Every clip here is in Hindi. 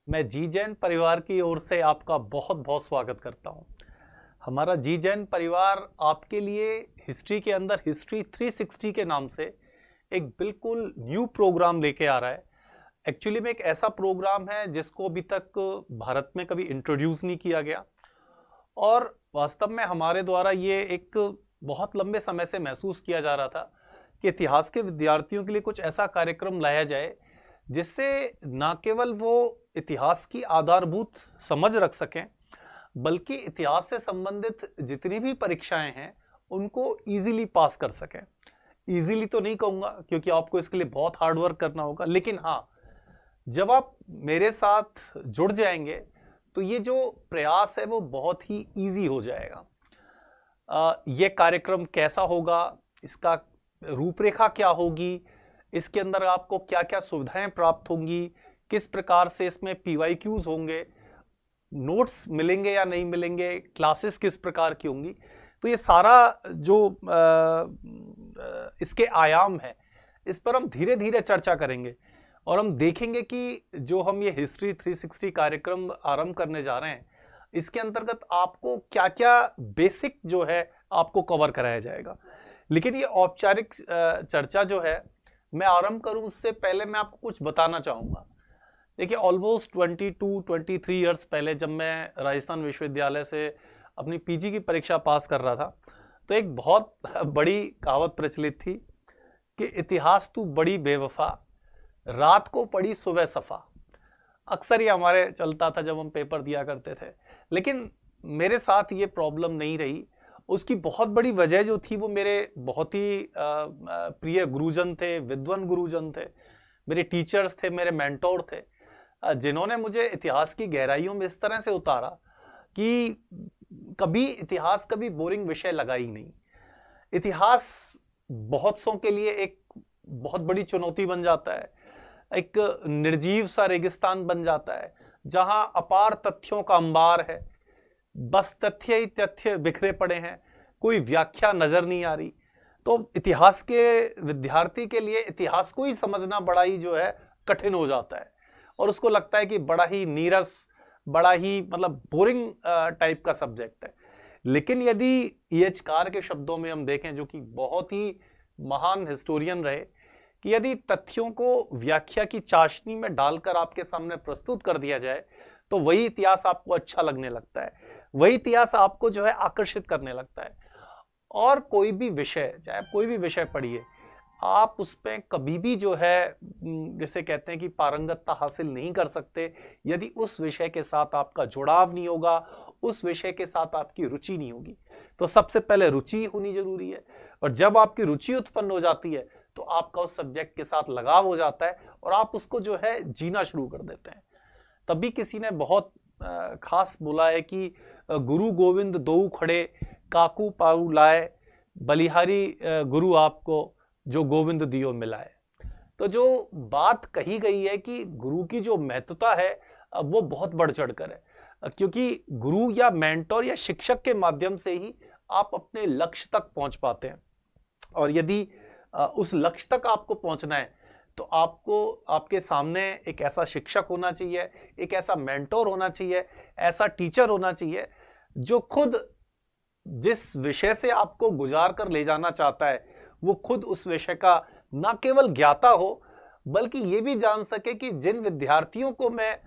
मैं जी जैन परिवार की ओर से आपका बहुत बहुत स्वागत करता हूं। हमारा जी जैन परिवार आपके लिए हिस्ट्री के अंदर हिस्ट्री 360 के नाम से एक बिल्कुल न्यू प्रोग्राम लेके आ रहा है। एक्चुअली में एक ऐसा प्रोग्राम है जिसको अभी तक भारत में कभी इंट्रोड्यूस नहीं किया गया और वास्तव में हमारे द्वारा ये एक बहुत लंबे समय से महसूस किया जा रहा था कि इतिहास के विद्यार्थियों के लिए कुछ ऐसा कार्यक्रम लाया जाए जिससे ना केवल वो इतिहास की आधारभूत समझ रख सकें, बल्कि इतिहास से संबंधित जितनी भी परीक्षाएं हैं उनको इजीली पास कर सकें। इजीली तो नहीं कहूंगा क्योंकि आपको इसके लिए बहुत हार्ड वर्क करना होगा, लेकिन हाँ, जब आप मेरे साथ जुड़ जाएंगे तो ये जो प्रयास है वो बहुत ही इजी हो जाएगा। ये कार्यक्रम कैसा होगा, इसका रूपरेखा क्या होगी, इसके अंदर आपको क्या क्या सुविधाएं प्राप्त होंगी, किस प्रकार से इसमें पीवाईक्यूज होंगे, नोट्स मिलेंगे या नहीं मिलेंगे, क्लासेस किस प्रकार की होंगी, तो ये सारा जो इसके आयाम है इस पर हम धीरे धीरे चर्चा करेंगे और हम देखेंगे कि जो हम ये हिस्ट्री 360 कार्यक्रम आरंभ करने जा रहे हैं इसके अंतर्गत आपको क्या क्या बेसिक जो है आपको कवर कराया जाएगा। लेकिन ये औपचारिक चर्चा जो है मैं आरंभ करूं उससे पहले मैं आपको कुछ बताना चाहूंगा। देखिए, ऑलमोस्ट 22-23 ईयर्स पहले जब मैं राजस्थान विश्वविद्यालय से अपनी पीजी की परीक्षा पास कर रहा था तो एक बहुत बड़ी कहावत प्रचलित थी कि इतिहास तू बड़ी बेवफा, रात को पड़ी सुबह सफा। अक्सर ये हमारे चलता था जब हम पेपर दिया करते थे, लेकिन मेरे साथ ये प्रॉब्लम नहीं रही। उसकी बहुत बड़ी वजह जो थी वो मेरे बहुत ही प्रिय गुरुजन थे, विद्वान गुरुजन थे, मेरे टीचर्स थे, मेरे मेंटोर थे, जिन्होंने मुझे इतिहास की गहराइयों में इस तरह से उतारा कि कभी इतिहास कभी बोरिंग विषय लगा ही नहीं। इतिहास बहुत सौ के लिए एक बहुत बड़ी चुनौती बन जाता है, एक निर्जीव सा रेगिस्तान बन जाता है जहां अपार तथ्यों का अंबार है, बस तथ्य ही तथ्य बिखरे पड़े हैं, कोई व्याख्या नजर नहीं आ रही। तो इतिहास के विद्यार्थी के लिए इतिहास को ही समझना बड़ा ही जो है कठिन हो जाता है और उसको लगता है कि बड़ा ही नीरस, बड़ा ही मतलब बोरिंग टाइप का सब्जेक्ट है। लेकिन यदि EH कार के शब्दों में हम देखें, जो कि बहुत ही महान हिस्टोरियन रहे, कि यदि तथ्यों को व्याख्या की चाशनी में डालकर आपके सामने प्रस्तुत कर दिया जाए तो वही इतिहास आपको अच्छा लगने लगता है, वही इतिहास आपको जो है आकर्षित करने लगता है। और कोई भी विषय, चाहे आप कोई भी विषय पढ़िए, आप उस पर कभी भी जो है जैसे कहते हैं कि पारंगतता हासिल नहीं कर सकते यदि उस विषय के साथ आपका जुड़ाव नहीं होगा, उस विषय के साथ आपकी रुचि नहीं होगी। तो सबसे पहले रुचि होनी जरूरी है और जब आपकी रुचि उत्पन्न हो जाती है तो आपका उस सब्जेक्ट के साथ लगाव हो जाता है और आप उसको जो है जीना शुरू कर देते हैं। तभी किसी ने बहुत खास बोला है कि गुरु गोविंद दोऊ खड़े, काकू पाऊ लाए, बलिहारी गुरु आपको जो गोविंद दियो मिलाए। तो जो बात कही गई है कि गुरु की जो महत्वता है वो बहुत बढ़ चढ़कर है, क्योंकि गुरु या मेंटोर या शिक्षक के माध्यम से ही आप अपने लक्ष्य तक पहुंच पाते हैं। और यदि उस लक्ष्य तक आपको पहुंचना है तो आपको आपके सामने एक ऐसा शिक्षक होना चाहिए, एक ऐसा मेंटोर होना चाहिए, ऐसा टीचर होना चाहिए जो खुद जिस विषय से आपको गुजार कर ले जाना चाहता है वो खुद उस विषय का न केवल ज्ञाता हो बल्कि ये भी जान सके कि जिन विद्यार्थियों को मैं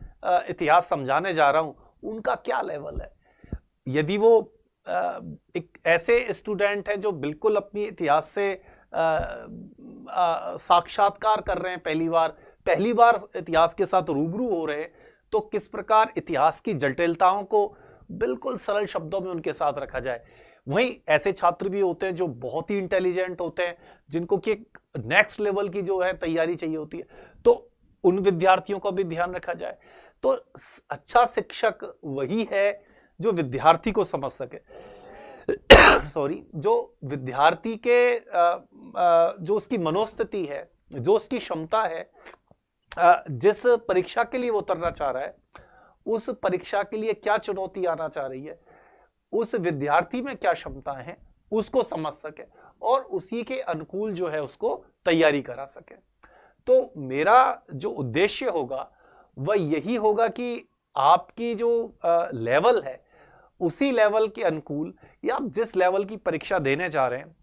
इतिहास समझाने जा रहा हूं उनका क्या लेवल है। यदि वो एक ऐसे स्टूडेंट हैं जो बिल्कुल अपनी इतिहास से साक्षात्कार कर रहे हैं, पहली बार इतिहास के साथ रूबरू हो रहे हैं, तो किस प्रकार इतिहास की जटिलताओं को बिल्कुल सरल शब्दों में उनके साथ रखा जाए। वहीं ऐसे छात्र भी होते हैं जो बहुत ही इंटेलिजेंट होते हैं, जिनको कि नेक्स्ट लेवल की जो है तैयारी चाहिए होती है, तो उन विद्यार्थियों का भी ध्यान रखा जाए। तो अच्छा शिक्षक वही है जो विद्यार्थी को समझ सके सॉरी, जो विद्यार्थी के जो उसकी मनोस्थिति है, जो उसकी क्षमता है, जिस परीक्षा के लिए वो उतरना चाह रहा है, उस परीक्षा के लिए क्या चुनौती आना चाह रही है, उस विद्यार्थी में क्या क्षमताएं हैं, उसको समझ सके और उसी के अनुकूल जो है उसको तैयारी करा सके। तो मेरा जो उद्देश्य होगा वह यही होगा कि आपकी जो लेवल है उसी लेवल के अनुकूल, या आप जिस लेवल की परीक्षा देने जा रहे हैं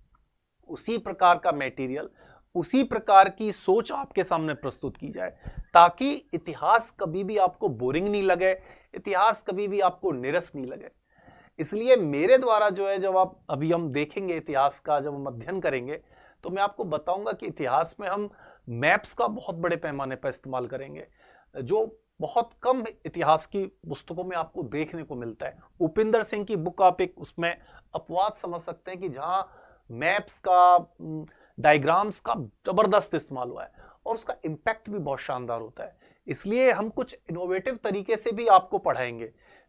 उसी प्रकार का मटेरियल, उसी प्रकार की सोच आपके सामने प्रस्तुत की जाए, ताकि इतिहास कभी भी आपको बोरिंग नहीं लगे, इतिहास कभी भी आपको निरस नहीं लगे। इसलिए मेरे द्वारा जो है, जब आप अभी हम देखेंगे इतिहास का, जब हम अध्ययन करेंगे, तो मैं आपको बताऊंगा कि इतिहास में हम मैप्स का बहुत बड़े पैमाने पर इस्तेमाल करेंगे, जो बहुत कम इतिहास की पुस्तकों में आपको देखने को मिलता है। उपिंदर सिंह की बुक आप एक उसमें अपवाद समझ सकते हैं कि जहां मैप्स का, डायग्राम्स का जबरदस्त इस्तेमाल हुआ है और उसका इम्पैक्ट भी बहुत शानदार होता है। इसलिए हम कुछ इनोवेटिव तरीके से भी आपको पढ़ाएंगे,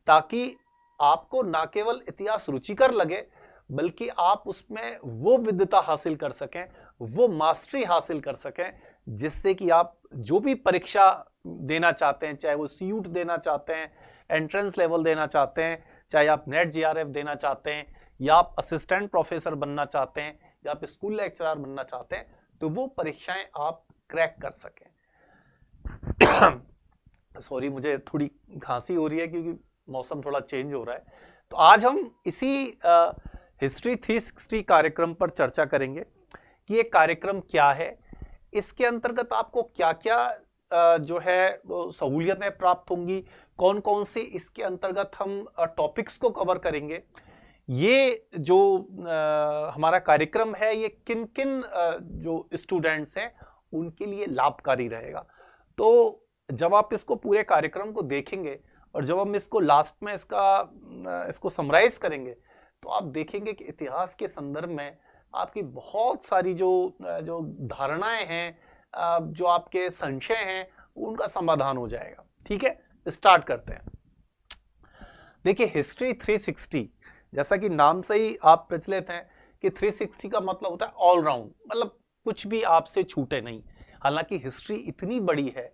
ताकि आपको ना केवल इतिहास रुचिकर लगे, बल्कि आप उसमें वो विद्वता हासिल कर सकें, वो मास्टरी हासिल कर सकें, जिससे कि आप जो भी परीक्षा देना चाहते हैं, चाहे वो सीयूट देना चाहते हैं, एंट्रेंस लेवल देना चाहते हैं, चाहे आप नेट जीआरएफ देना चाहते हैं, या आप असिस्टेंट प्रोफेसर बनना चाहते हैं, या आप स्कूल लेक्चरर बनना चाहते हैं, तो वो परीक्षाएं आप क्रैक कर सकें। सॉरी, मुझे थोड़ी खांसी हो रही है क्योंकि मौसम थोड़ा चेंज हो रहा है। तो आज हम इसी हिस्ट्री 360 कार्यक्रम पर चर्चा करेंगे कि ये कार्यक्रम क्या है, इसके अंतर्गत आपको क्या क्या जो है सहूलियतें प्राप्त होंगी, कौन कौन से इसके अंतर्गत हम टॉपिक्स को कवर करेंगे, ये जो हमारा कार्यक्रम है ये किन किन जो स्टूडेंट्स हैं उनके लिए लाभकारी रहेगा। तो जब आप इसको पूरे कार्यक्रम को देखेंगे और जब हम इसको लास्ट में इसको समराइज करेंगे, तो आप देखेंगे कि इतिहास के संदर्भ में आपकी बहुत सारी जो धारणाएं हैं, जो आपके संशय हैं, उनका समाधान हो जाएगा। ठीक है, स्टार्ट करते हैं। देखिए, हिस्ट्री 360, जैसा कि नाम से ही आप प्रचलित हैं कि 360 का मतलब होता है ऑलराउंड, मतलब कुछ भी आपसे छूटे नहीं। हालांकि हिस्ट्री इतनी बड़ी है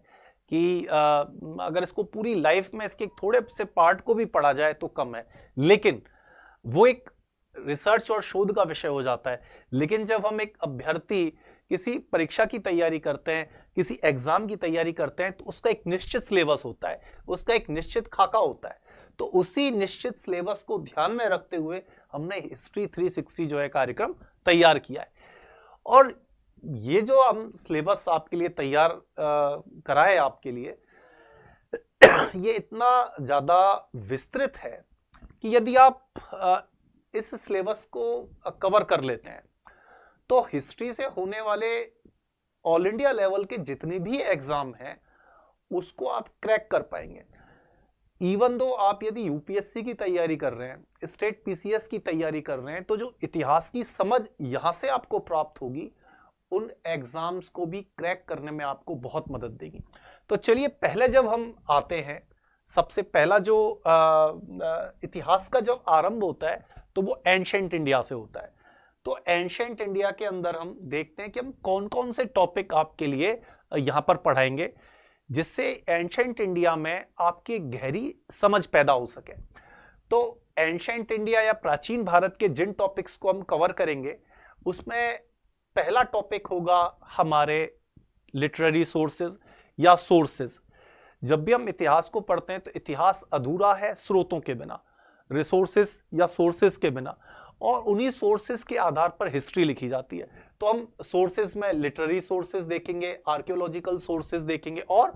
कि अगर इसको पूरी लाइफ में इसके थोड़े से पार्ट को भी पढ़ा जाए तो कम है, लेकिन वो एक रिसर्च और शोध का विषय हो जाता है। लेकिन जब हम एक अभ्यर्थी किसी परीक्षा की तैयारी करते हैं, किसी एग्जाम की तैयारी करते हैं, तो उसका एक निश्चित सिलेबस होता है, उसका एक निश्चित खाका होता है। तो उसी निश्चित सिलेबस को ध्यान में रखते हुए हमने हिस्ट्री 360 जो है कार्यक्रम तैयार किया है। और ये जो हम सिलेबस आपके लिए तैयार कराए आपके लिए, ये इतना ज्यादा विस्तृत है कि यदि आप इस सिलेबस को कवर कर लेते हैं, तो हिस्ट्री से होने वाले ऑल इंडिया लेवल के जितने भी एग्जाम हैं उसको आप क्रैक कर पाएंगे। इवन दो आप यदि यूपीएससी की तैयारी कर रहे हैं, स्टेट पीसीएस की तैयारी कर रहे हैं, तो जो इतिहास की समझ यहां से आपको प्राप्त होगी, उन एग्जाम्स को भी क्रैक करने में आपको बहुत मदद देगी। तो चलिए, पहले जब हम आते हैं, सबसे पहला जो इतिहास का जब आरंभ होता है तो वो एंशिएंट इंडिया से होता है। तो एंशिएंट इंडिया के अंदर हम देखते हैं कि हम कौन कौन से टॉपिक आपके लिए यहां पर पढ़ाएंगे, जिससे एंशिएंट इंडिया में आपकी गहरी समझ पैदा हो सके। तो एंशिएंट इंडिया या प्राचीन भारत के जिन टॉपिक्स को हम कवर करेंगे, उसमें पहला टॉपिक होगा हमारे लिटरेरी सोर्सेज या सोर्सेज। जब भी हम इतिहास को पढ़ते हैं तो इतिहास अधूरा है स्रोतों के बिना, रिसोर्सेज या सोर्सेज के बिना, और उन्हीं सोर्सेज के आधार पर हिस्ट्री लिखी जाती है। तो हम सोर्सेज में लिटरेरी सोर्सेज देखेंगे, आर्कियोलॉजिकल सोर्सेज देखेंगे, और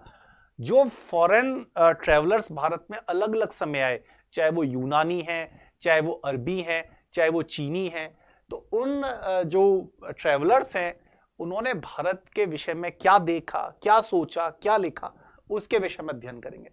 जो फॉरेन ट्रैवलर्स भारत में अलग अलग समय आए, चाहे वो यूनानी हैं, चाहे वो अरबी हैं, चाहे वो चीनी हैं, तो उन जो ट्रैवलर्स हैं उन्होंने भारत के विषय में क्या देखा, क्या सोचा, क्या लिखा, उसके विषय में अध्ययन करेंगे।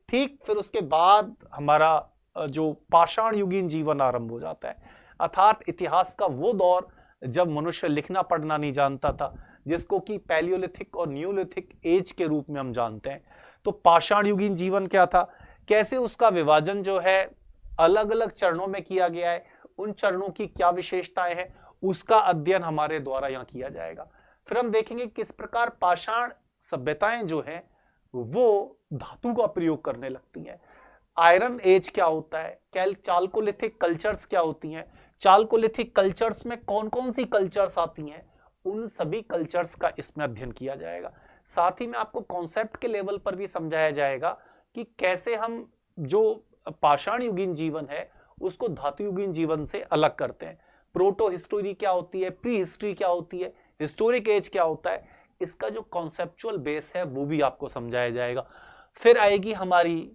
ठीक, फिर उसके बाद हमारा जो पाषाण युगीन जीवन आरंभ हो जाता है, अर्थात इतिहास का वो दौर जब मनुष्य लिखना पढ़ना नहीं जानता था, जिसको कि पैलियोलिथिक और न्यूलिथिक एज के रूप में हम जानते हैं। तो पाषाण युगीन जीवन क्या था, कैसे उसका विभाजन जो है अलग अलग चरणों में किया गया है, उन चरणों की क्या विशेषताएं हैं, उसका अध्ययन हमारे द्वारा यहाँ किया जाएगा। फिर हम देखेंगे किस प्रकार पाषाण सभ्यताएं जो हैं वो धातु का प्रयोग करने लगती हैं। आयरन एज क्या होता है, चाल्कोलिथिक कल्चर्स क्या होती हैं, चाल्कोलिथिक कल्चर्स में कौन कौन सी कल्चर्स आती हैं, उन सभी कल्चर्स का इसमें अध्ययन किया जाएगा। साथ ही में आपको कॉन्सेप्ट के लेवल पर भी समझाया जाएगा कि कैसे हम जो पाषाण युगीन जीवन है उसको धातु युगीन जीवन से अलग करते हैं। प्रोटो हिस्टोरी क्या होती है, प्री हिस्ट्री क्या होती है, हिस्टोरिक एज क्या होता है, इसका जो कॉन्सेप्चुअल बेस है वो भी आपको समझाया जाएगा। फिर आएगी हमारी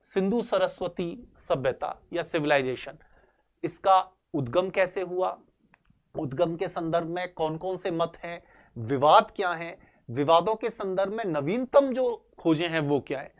सिंधु सरस्वती सभ्यता या सिविलाइजेशन। इसका उद्गम कैसे हुआ, उद्गम के संदर्भ में कौन कौन से मत हैं, विवाद क्या हैं, विवादों के संदर्भ में नवीनतम जो खोजें हैं वो क्या है,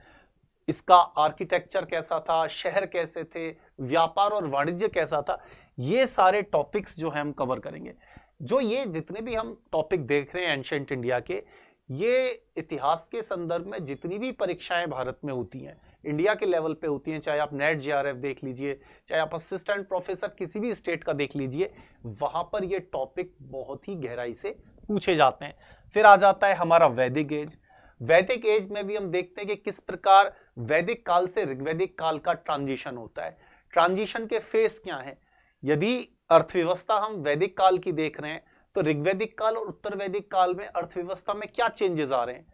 इसका आर्किटेक्चर कैसा था, शहर कैसे थे, व्यापार और वाणिज्य कैसा था, ये सारे टॉपिक्स जो है हम कवर करेंगे। जो ये जितने भी हम टॉपिक देख रहे हैं एंशिएंट इंडिया के, ये इतिहास के संदर्भ में जितनी भी परीक्षाएं भारत में होती हैं, इंडिया के लेवल पे होती हैं, चाहे आप नेट जेआरएफ देख लीजिए, चाहे आप असिस्टेंट प्रोफेसर किसी भी स्टेट का देख लीजिए, वहां पर ये टॉपिक बहुत ही गहराई से पूछे जाते हैं। फिर आ जाता है हमारा वैदिक एज। वैदिक एज में भी हम देखते हैं कि किस प्रकार वैदिक काल से ऋग्वैदिक काल का ट्रांजिशन होता है, ट्रांजिशन के फेस क्या है। यदि अर्थव्यवस्था हम वैदिक काल की देख रहे हैं तो ऋग्वैदिक काल और उत्तर वैदिक काल में अर्थव्यवस्था में क्या चेंजेस आ रहे हैं।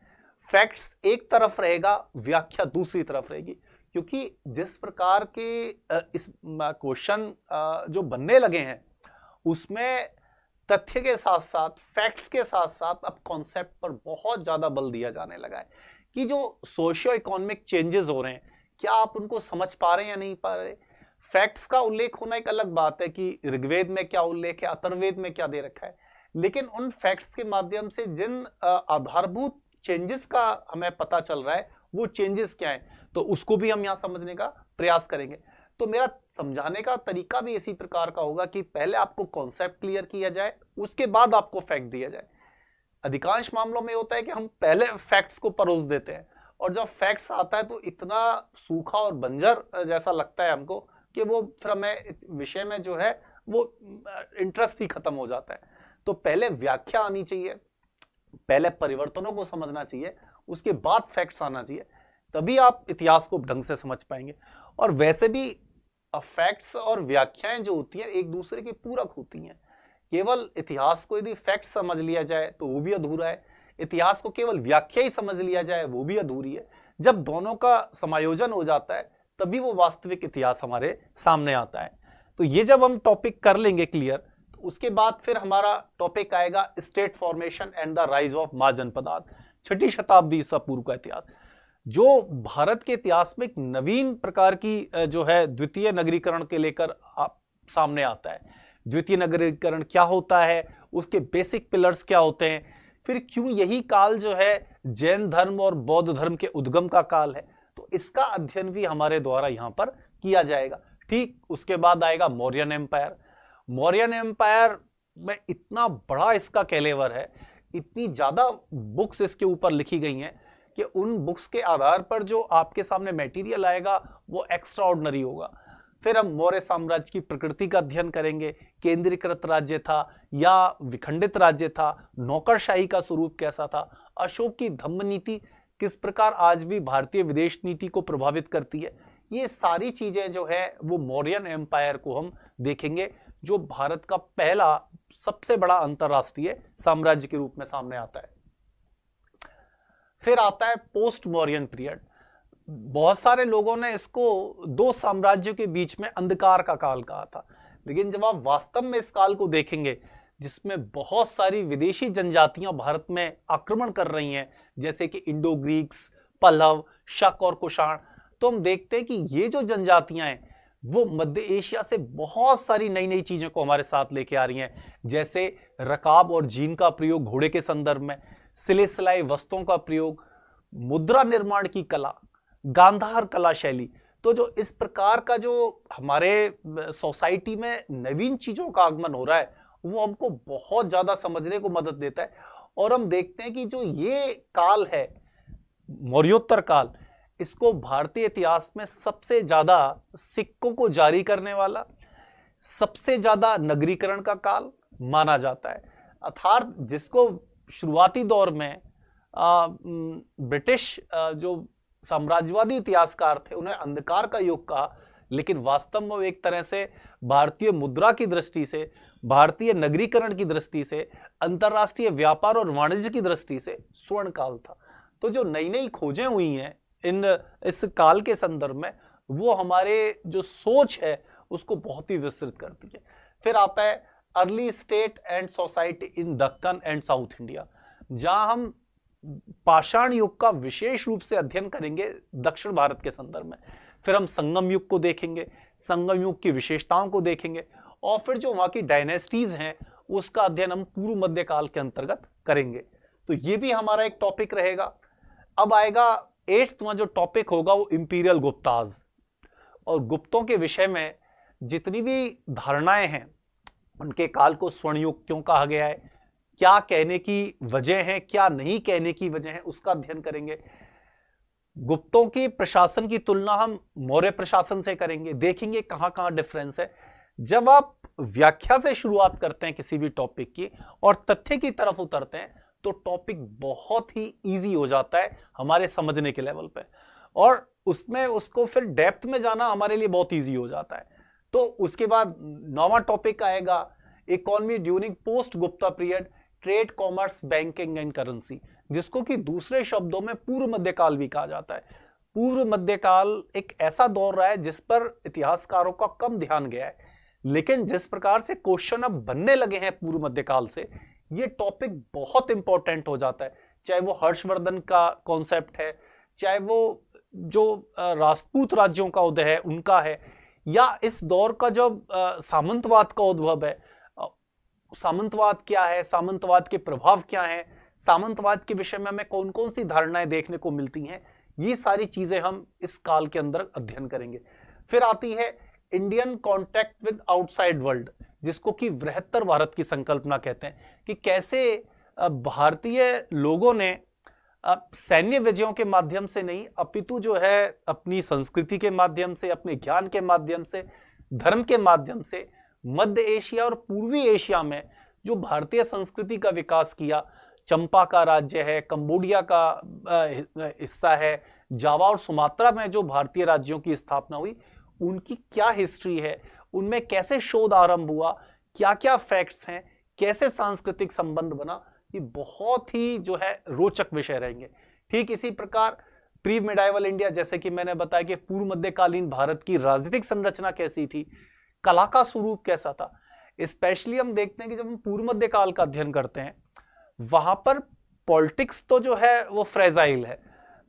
फैक्ट्स एक तरफ रहेगा, व्याख्या दूसरी तरफ रहेगी, क्योंकि जिस प्रकार के इस क्वेश्चन जो बनने लगे हैं उसमें तथ्य के साथ साथ, फैक्ट्स के साथ साथ अब कॉन्सेप्ट पर बहुत ज्यादा बल दिया जाने लगा है कि जो सोशियो इकोनॉमिक चेंजेस हो रहे हैं क्या आप उनको समझ पा रहे हैं या नहीं पा रहे। फैक्ट्स का उल्लेख होना एक अलग बात है कि ऋग्वेद में क्या उल्लेख है, अथर्ववेद में क्या दे रखा है, लेकिन उन फैक्ट्स के माध्यम से जिन आधारभूत चेंजेस का हमें पता चल रहा है वो चेंजेस क्या है, तो उसको भी हम यहाँ समझने का प्रयास करेंगे। तो मेरा समझाने का तरीका भी इसी प्रकार का होगा कि पहले आपको कॉन्सेप्ट क्लियर किया जाए, उसके बाद आपको फैक्ट दिया जाए। अधिकांश मामलों में होता है कि हम पहले फैक्ट्स को परोस देते हैं और जब फैक्ट्स आता है तो इतना सूखा और बंजर जैसा लगता है हमको कि वो फिर हमें विषय में जो है वो इंटरेस्ट ही खत्म हो जाता है। तो पहले व्याख्या आनी चाहिए, पहले परिवर्तनों को समझना चाहिए, उसके बाद फैक्ट्स आना चाहिए, तभी आप इतिहास को ढंग से समझ पाएंगे। और वैसे भी फैक्ट्स और व्याख्याएं जो होती हैं एक दूसरे की पूरक होती हैं। केवल इतिहास को यदि फैक्ट समझ लिया जाए तो वो भी अधूरा है, इतिहास को केवल व्याख्या ही समझ लिया जाए वो भी अधूरी है। जब दोनों का समायोजन हो जाता है तभी वो वास्तविक इतिहास हमारे सामने आता है। तो ये जब हम टॉपिक कर लेंगे क्लियर, तो उसके बाद फिर हमारा टॉपिक आएगा state formation and the rise of महाजनपदात, 6वीं शताब्दी ईसा पूर्व का इतिहास, जो भारत के इतिहास में एक नवीन प्रकार की जो है द्वितीय नगरीकरण के लेकर सामने आता है। द्वितीय नगरीकरण क्या होता है, उसके बेसिक पिलर्स क्या होते हैं, फिर क्यों यही काल जो है जैन धर्म और बौद्ध धर्म के उद्गम का काल है, तो इसका अध्ययन भी हमारे द्वारा यहाँ पर किया जाएगा। ठीक उसके बाद आएगा मौर्यन एम्पायर। मौर्यन एम्पायर में इतना बड़ा इसका कैलेवर है, इतनी ज्यादा बुक्स इसके ऊपर लिखी गई हैं कि उन बुक्स के आधार पर जो आपके सामने मटेरियल आएगा वो एक्स्ट्रा ऑर्डिनरी होगा। फिर हम मौर्य साम्राज्य की प्रकृति का अध्ययन करेंगे, केंद्रीकृत राज्य था या विखंडित राज्य था, नौकरशाही का स्वरूप कैसा था, अशोक की धम्म नीति किस प्रकार आज भी भारतीय विदेश नीति को प्रभावित करती है। ये सारी चीजें जो है वो मौर्यन एम्पायर को हम देखेंगे, जो भारत का पहला सबसे बड़ा अंतरराष्ट्रीय साम्राज्य के रूप में सामने आता है। फिर आता है पोस्ट मौर्यन पीरियड। बहुत सारे लोगों ने इसको दो साम्राज्यों के बीच में अंधकार का काल कहा था, लेकिन जब आप वास्तव में इस काल को देखेंगे जिसमें बहुत सारी विदेशी जनजातियां भारत में आक्रमण कर रही हैं, जैसे कि इंडो ग्रीक्स, पल्लव, शक और कुषाण, तो हम देखते हैं कि ये जो जनजातियां हैं वो मध्य एशिया से बहुत सारी नई नई चीजों को हमारे साथ लेके आ रही हैं, जैसे रकाब और जीन का प्रयोग घोड़े के संदर्भ में, सिले सिलाई वस्त्रों का प्रयोग, मुद्रा निर्माण की कला, गांधार कला शैली। तो जो इस प्रकार का जो हमारे सोसाइटी में नवीन चीजों का आगमन हो रहा है वो हमको बहुत ज्यादा समझने को मदद देता है। और हम देखते हैं कि जो ये काल है मौर्योत्तर काल, इसको भारतीय इतिहास में सबसे ज्यादा सिक्कों को जारी करने वाला, सबसे ज्यादा नगरीकरण का काल माना जाता है। अर्थात जिसको शुरुआती दौर में ब्रिटिश जो साम्राज्यवादी इतिहासकार थे उन्हें अंधकार का युग कहा, लेकिन वास्तव में एक तरह से भारतीय मुद्रा की दृष्टि से, भारतीय नगरीकरण की दृष्टि से, अंतरराष्ट्रीय व्यापार और वाणिज्य की दृष्टि से स्वर्ण काल था। तो जो नई नई खोजें हुई हैं इस काल के संदर्भ में, वो हमारे जो सोच है उसको बहुत ही विस्तृत करती है। फिर आता है early state and society in Deccan and south India, जहां हम पाषाण युग का विशेष रूप से अध्ययन करेंगे दक्षिण भारत के संदर्भ में। फिर हम संगम युग को देखेंगे, संगम युग की विशेषताओं को देखेंगे, और फिर जो वहां की डायनेस्टीज हैं उसका अध्ययन हम पूर्व मध्यकाल के अंतर्गत करेंगे। तो ये भी हमारा एक टॉपिक रहेगा। अब आएगा 8वां जो टॉपिक होगा वो इंपीरियल गुप्ताज, और गुप्तों के विषय में जितनी भी धारणाएं हैं, उनके काल को स्वर्ण युग क्यों कहा गया है, क्या कहने की वजह है, क्या नहीं कहने की वजह है, उसका अध्ययन करेंगे। गुप्तों की प्रशासन की तुलना हम मौर्य प्रशासन से करेंगे, देखेंगे कहां कहां डिफरेंस है। जब आप व्याख्या से शुरुआत करते हैं किसी भी टॉपिक की और तथ्य की तरफ उतरते हैं तो टॉपिक बहुत ही इजी हो जाता है हमारे समझने के लेवल पे, और उसमें उसको फिर डेप्थ में जाना हमारे लिए बहुत इजी हो जाता है। तो उसके बाद 9वां टॉपिक आएगा economy during post Gupta period, trade, commerce, banking and currency, जिसको कि दूसरे शब्दों में पूर्व मध्यकाल भी कहा जाता है। पूर्व मध्यकाल एक ऐसा दौर रहा है जिस पर इतिहासकारों का कम ध्यान गया है, लेकिन जिस प्रकार से क्वेश्चन अब बनने लगे हैं पूर्व मध्यकाल से, ये टॉपिक बहुत इंपॉर्टेंट हो जाता है। चाहे वो हर्षवर्धन का कॉन्सेप्ट है, चाहे वो जो राजपूत राज्यों का उदय है उनका है, या इस दौर का जो सामंतवाद का उद्भव है, सामंतवाद क्या है, सामंतवाद के प्रभाव क्या हैं, सामंतवाद के विषय में हमें कौन कौन सी धारणाएं देखने को मिलती हैं, ये सारी चीजें हम इस काल के अंदर अध्ययन करेंगे। फिर आती है Indian contact with outside world, जिसको कि बृहत्तर भारत की संकल्पना कहते हैं, कि कैसे भारतीय लोगों ने सैन्य विजयों के माध्यम से नहीं, अपितु जो है अपनी संस्कृति के माध्यम से, अपने ज्ञान के माध्यम से, धर्म के माध्यम से मध्य एशिया और पूर्वी एशिया में जो भारतीय संस्कृति का विकास किया। चंपा का राज्य है, कंबोडिया का हिस्सा है, जावा और सुमात्रा में जो भारतीय राज्यों की स्थापना हुई, उनकी क्या हिस्ट्री है, उनमें कैसे शोध आरंभ हुआ, क्या क्या फैक्ट्स हैं, कैसे सांस्कृतिक संबंध बना, ये बहुत ही जो है रोचक विषय रहेंगे। ठीक इसी प्रकार प्री मिडाइवल इंडिया, जैसे कि मैंने बताया कि पूर्व मध्यकालीन भारत की राजनीतिक संरचना कैसी थी, कला का स्वरूप कैसा था। स्पेशली हम देखते हैं कि जब हम पूर्व मध्यकाल का अध्ययन करते हैं, वहां पर पॉलिटिक्स तो जो है वो फ्रेजाइल है,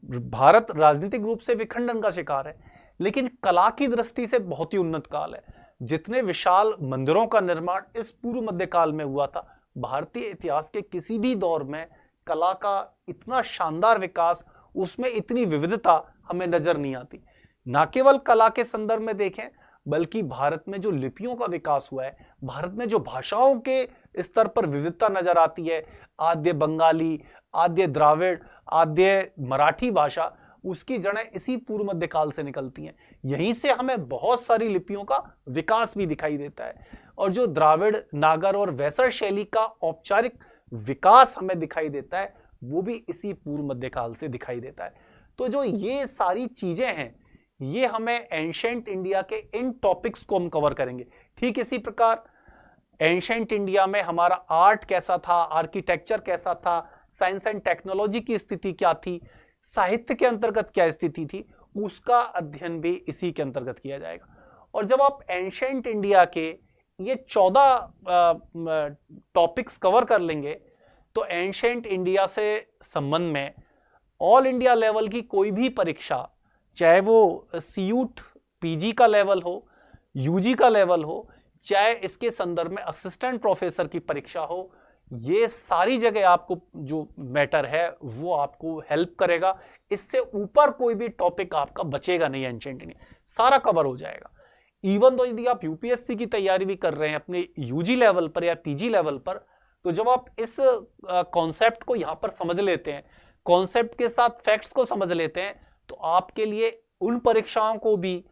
भारत राजनीतिक रूप से विखंडन का शिकार है, लेकिन कला की दृष्टि से बहुत ही उन्नत काल है। जितने विशाल मंदिरों का निर्माण इस पूर्व मध्यकाल में हुआ था, भारतीय इतिहास के किसी भी दौर में कला का इतना शानदार विकास, उसमें इतनी विविधता हमें नजर नहीं आती। ना केवल कला के संदर्भ में देखें, बल्कि भारत में जो लिपियों का विकास हुआ है, भारत में जो भाषाओं के स्तर पर विविधता नजर आती है, आद्य बंगाली, आद्य द्राविड़, आद्य मराठी भाषा, उसकी जड़ें इसी पूर्व मध्यकाल से निकलती हैं। यहीं से हमें बहुत सारी लिपियों का विकास भी दिखाई देता है, और जो द्राविड़, नागर और वैसर शैली का औपचारिक विकास हमें दिखाई देता है, वो भी इसी पूर्व मध्यकाल से दिखाई देता है। तो जो ये सारी चीजें हैं, ये हमें एंशिएंट इंडिया के इन टॉपिक्स को हम कवर करेंगे। ठीक इसी प्रकार एंशिएंट इंडिया में हमारा आर्ट कैसा था, आर्किटेक्चर कैसा था, साइंस एंड टेक्नोलॉजी की स्थिति क्या थी, साहित्य के अंतर्गत क्या स्थिति थी, उसका अध्ययन भी इसी के अंतर्गत किया जाएगा। और जब आप एंशिएंट इंडिया के ये 14 टॉपिक्स कवर कर लेंगे, तो एंशिएंट इंडिया से संबंध में ऑल इंडिया लेवल की कोई भी परीक्षा, चाहे वो सीयूट पीजी का लेवल हो, यूजी का लेवल हो, चाहे इसके संदर्भ में असिस्टेंट प्रोफेसर की परीक्षा हो, ये सारी जगह आपको जो मैटर है वो आपको हेल्प करेगा। इससे ऊपर कोई भी टॉपिक आपका बचेगा नहीं, एंशिएंट इंडिया सारा कवर हो जाएगा। इवन तो यदि आप यूपीएससी की तैयारी भी कर रहे हैं अपने यूजी लेवल पर या पीजी लेवल पर, तो जब आप इस कॉन्सेप्ट को यहां पर समझ लेते हैं, कॉन्सेप्ट के साथ फैक्ट्स को समझ लेते हैं, तो आपके लिए उन परीक्षाओं को भी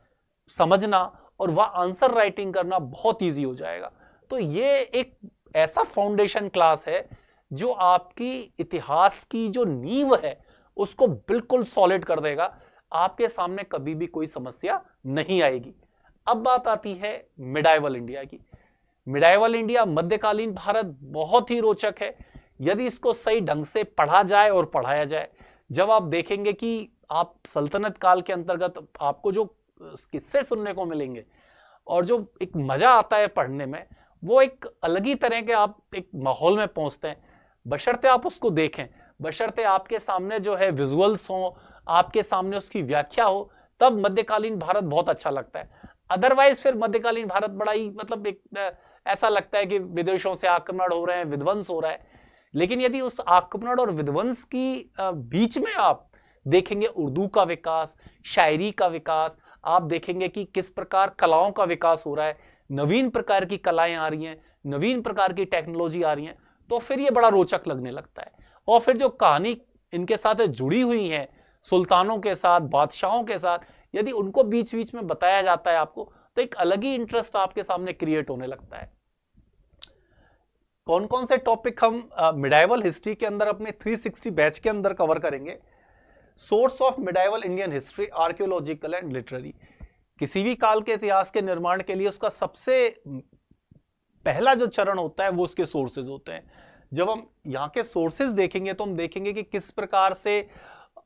समझना और वह आंसर राइटिंग करना बहुत इजी हो जाएगा। तो ये एक ऐसा फाउंडेशन क्लास है जो आपकी इतिहास की जो नींव है उसको बिल्कुल सॉलिड कर देगा। आपके सामने कभी भी कोई समस्या नहीं आएगी। अब बात आती है मिडाइवल इंडिया की। मिडाइवल इंडिया, मध्यकालीन भारत बहुत ही रोचक है यदि इसको सही ढंग से पढ़ा जाए और पढ़ाया जाए। जब आप देखेंगे कि आप सल्तनत काल के अंतर्गत आपको जो किस्से सुनने को मिलेंगे और जो एक मजा आता है पढ़ने में, वो एक अलग ही तरह के आप एक माहौल में पहुंचते हैं, बशर्ते आप उसको देखें, बशर्ते आपके सामने जो है विजुअल्स हो, आपके सामने उसकी व्याख्या हो, तब मध्यकालीन भारत बहुत अच्छा लगता है। अदरवाइज फिर मध्यकालीन भारत बड़ा ही मतलब एक ऐसा लगता है कि विदेशों से आक्रमण हो रहे हैं, विध्वंस हो रहा है। लेकिन यदि उस आक्रमण और विध्वंस की बीच में आप देखेंगे उर्दू का विकास, शायरी का विकास, आप देखेंगे कि किस प्रकार कलाओं का विकास हो रहा है, नवीन प्रकार की कलाएं आ रही हैं, नवीन प्रकार की टेक्नोलॉजी आ रही है, तो फिर ये बड़ा रोचक लगने लगता है। और फिर जो कहानी इनके साथ जुड़ी हुई है, सुल्तानों के साथ, बादशाहों के साथ, यदि उनको बीच बीच में बताया जाता है आपको, तो एक अलग ही इंटरेस्ट आपके सामने क्रिएट होने लगता है। कौन कौन से टॉपिक हम मिडाइवल हिस्ट्री के अंदर अपने 360 बैच के अंदर कवर करेंगे? Source of medieval Indian history, archaeological and literary. किसी भी काल के इतिहास के निर्माण के लिए उसका सबसे पहला जो चरण होता है वो उसके सोर्सेज होते हैं। जब हम यहाँ के सोर्सेज देखेंगे तो हम देखेंगे कि किस प्रकार से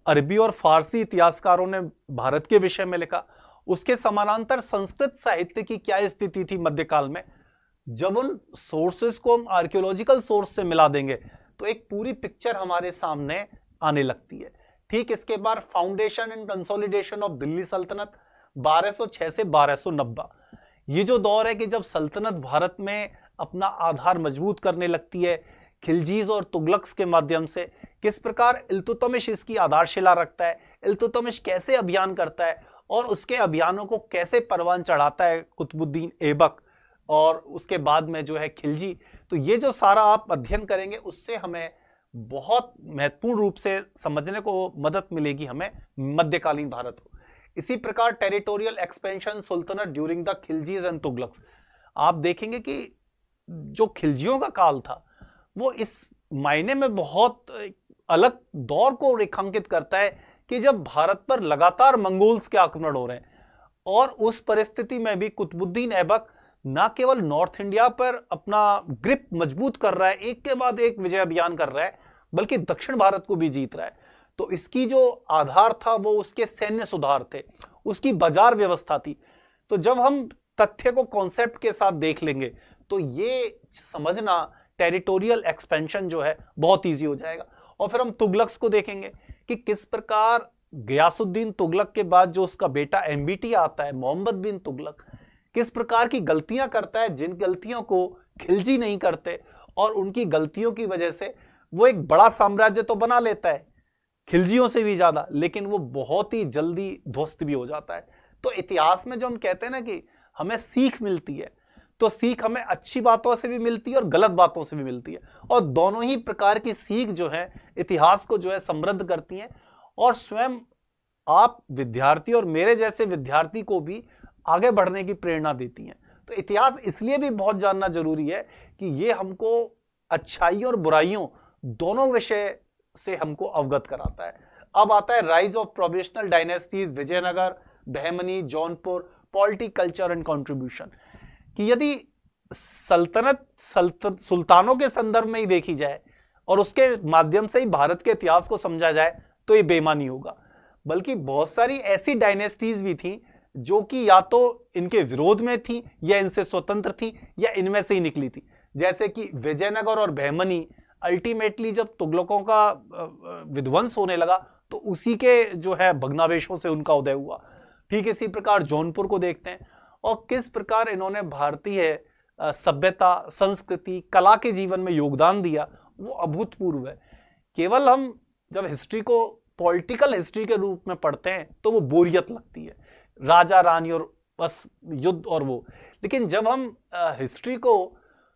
अरबी और फारसी इतिहासकारों ने भारत के विषय में लिखा, उसके समानांतर संस्कृत साहित्य की क्या स्थिति थी मध्यकाल में। जब उन सोर्सेज को हम आर्कियोलॉजिकल सोर्स से मिला देंगे तो एक पूरी पिक्चर हमारे सामने आने लगती है। ठीक इसके बाद foundation and consolidation of Delhi सल्तनत 1206 से 1290, ये जो दौर है कि जब सल्तनत भारत में अपना आधार मजबूत करने लगती है खिलजीज और तुगलक्स के माध्यम से, किस प्रकार इल्तुतमिश इसकी आधारशिला रखता है, इल्तुतमिश कैसे अभियान करता है और उसके अभियानों को कैसे परवान चढ़ाता है कुतुबुद्दीन ऐबक और उसके बाद में जो है खिलजी। तो ये जो सारा आप अध्ययन करेंगे उससे हमें बहुत महत्वपूर्ण रूप से समझने को मदद मिलेगी हमें मध्यकालीन भारत को। इसी प्रकार territorial expansion sultanate during the Khiljis and Tughlaqs, आप देखेंगे कि जो खिलजियों का काल था वो इस मायने में बहुत अलग दौर को रेखांकित करता है कि जब भारत पर लगातार मंगोल्स के आक्रमण हो रहे हैं और उस परिस्थिति में भी कुतुबुद्दीन ऐबक ना केवल नॉर्थ इंडिया पर अपना ग्रिप मजबूत कर रहा है, एक के बाद एक विजय अभियान कर रहा है, बल्कि दक्षिण भारत को भी जीत रहा है। तो इसकी जो आधार था वो उसके सैन्य सुधार थे, उसकी बाजार व्यवस्था थी। तो जब हम तथ्य को कॉन्सेप्ट के साथ देख लेंगे तो ये समझना टेरिटोरियल एक्सपेंशन जो है बहुत ईजी हो जाएगा। और फिर हम तुगलक्स को देखेंगे कि किस प्रकार गयासुद्दीन तुगलक के बाद जो उसका बेटा एमबीटी आता है, मोहम्मद बिन तुगलक, किस प्रकार की गलतियां करता है जिन गलतियों को खिलजी नहीं करते, और उनकी गलतियों की वजह से वो एक बड़ा साम्राज्य तो बना लेता है खिलजियों से भी ज्यादा, लेकिन वो बहुत ही जल्दी ध्वस्त भी हो जाता है। तो इतिहास में जो हम कहते हैं ना कि हमें सीख मिलती है, तो सीख हमें अच्छी बातों से भी मिलती है और गलत बातों से भी मिलती है, और दोनों ही प्रकार की सीख जो है इतिहास को जो है समृद्ध करती हैं और स्वयं आप विद्यार्थी और मेरे जैसे विद्यार्थी को भी आगे बढ़ने की प्रेरणा देती हैं। तो इतिहास इसलिए भी बहुत जानना जरूरी है कि ये हमको अच्छाई और बुराइयों दोनों विषय से हमको अवगत कराता है। अब आता है rise of provincial dynasties, Vijayanagar, Bahmani, Jaunpur, polity, culture and contribution. कि यदि सल्तनत सुल्तानों के संदर्भ में ही देखी जाए और उसके माध्यम से ही भारत के इतिहास को समझा जाए तो ये बेईमानी होगा, बल्कि बहुत सारी ऐसी डायनेस्टीज भी थी जो कि या तो इनके विरोध में थी या इनसे स्वतंत्र थी या इनमें से ही निकली थी। जैसे कि विजयनगर और बहमनी अल्टीमेटली जब तुगलकों का विध्वंस होने लगा तो उसी के जो है भग्नावशेषों से उनका उदय हुआ। ठीक इसी प्रकार जौनपुर को देखते हैं और किस प्रकार इन्होंने भारतीय सभ्यता, संस्कृति, कला के जीवन में योगदान दिया, वो अभूतपूर्व है। केवल हम जब हिस्ट्री को पॉलिटिकल हिस्ट्री के रूप में पढ़ते हैं तो वो बोरियत लगती है, राजा रानी और बस युद्ध और वो। लेकिन जब हम हिस्ट्री को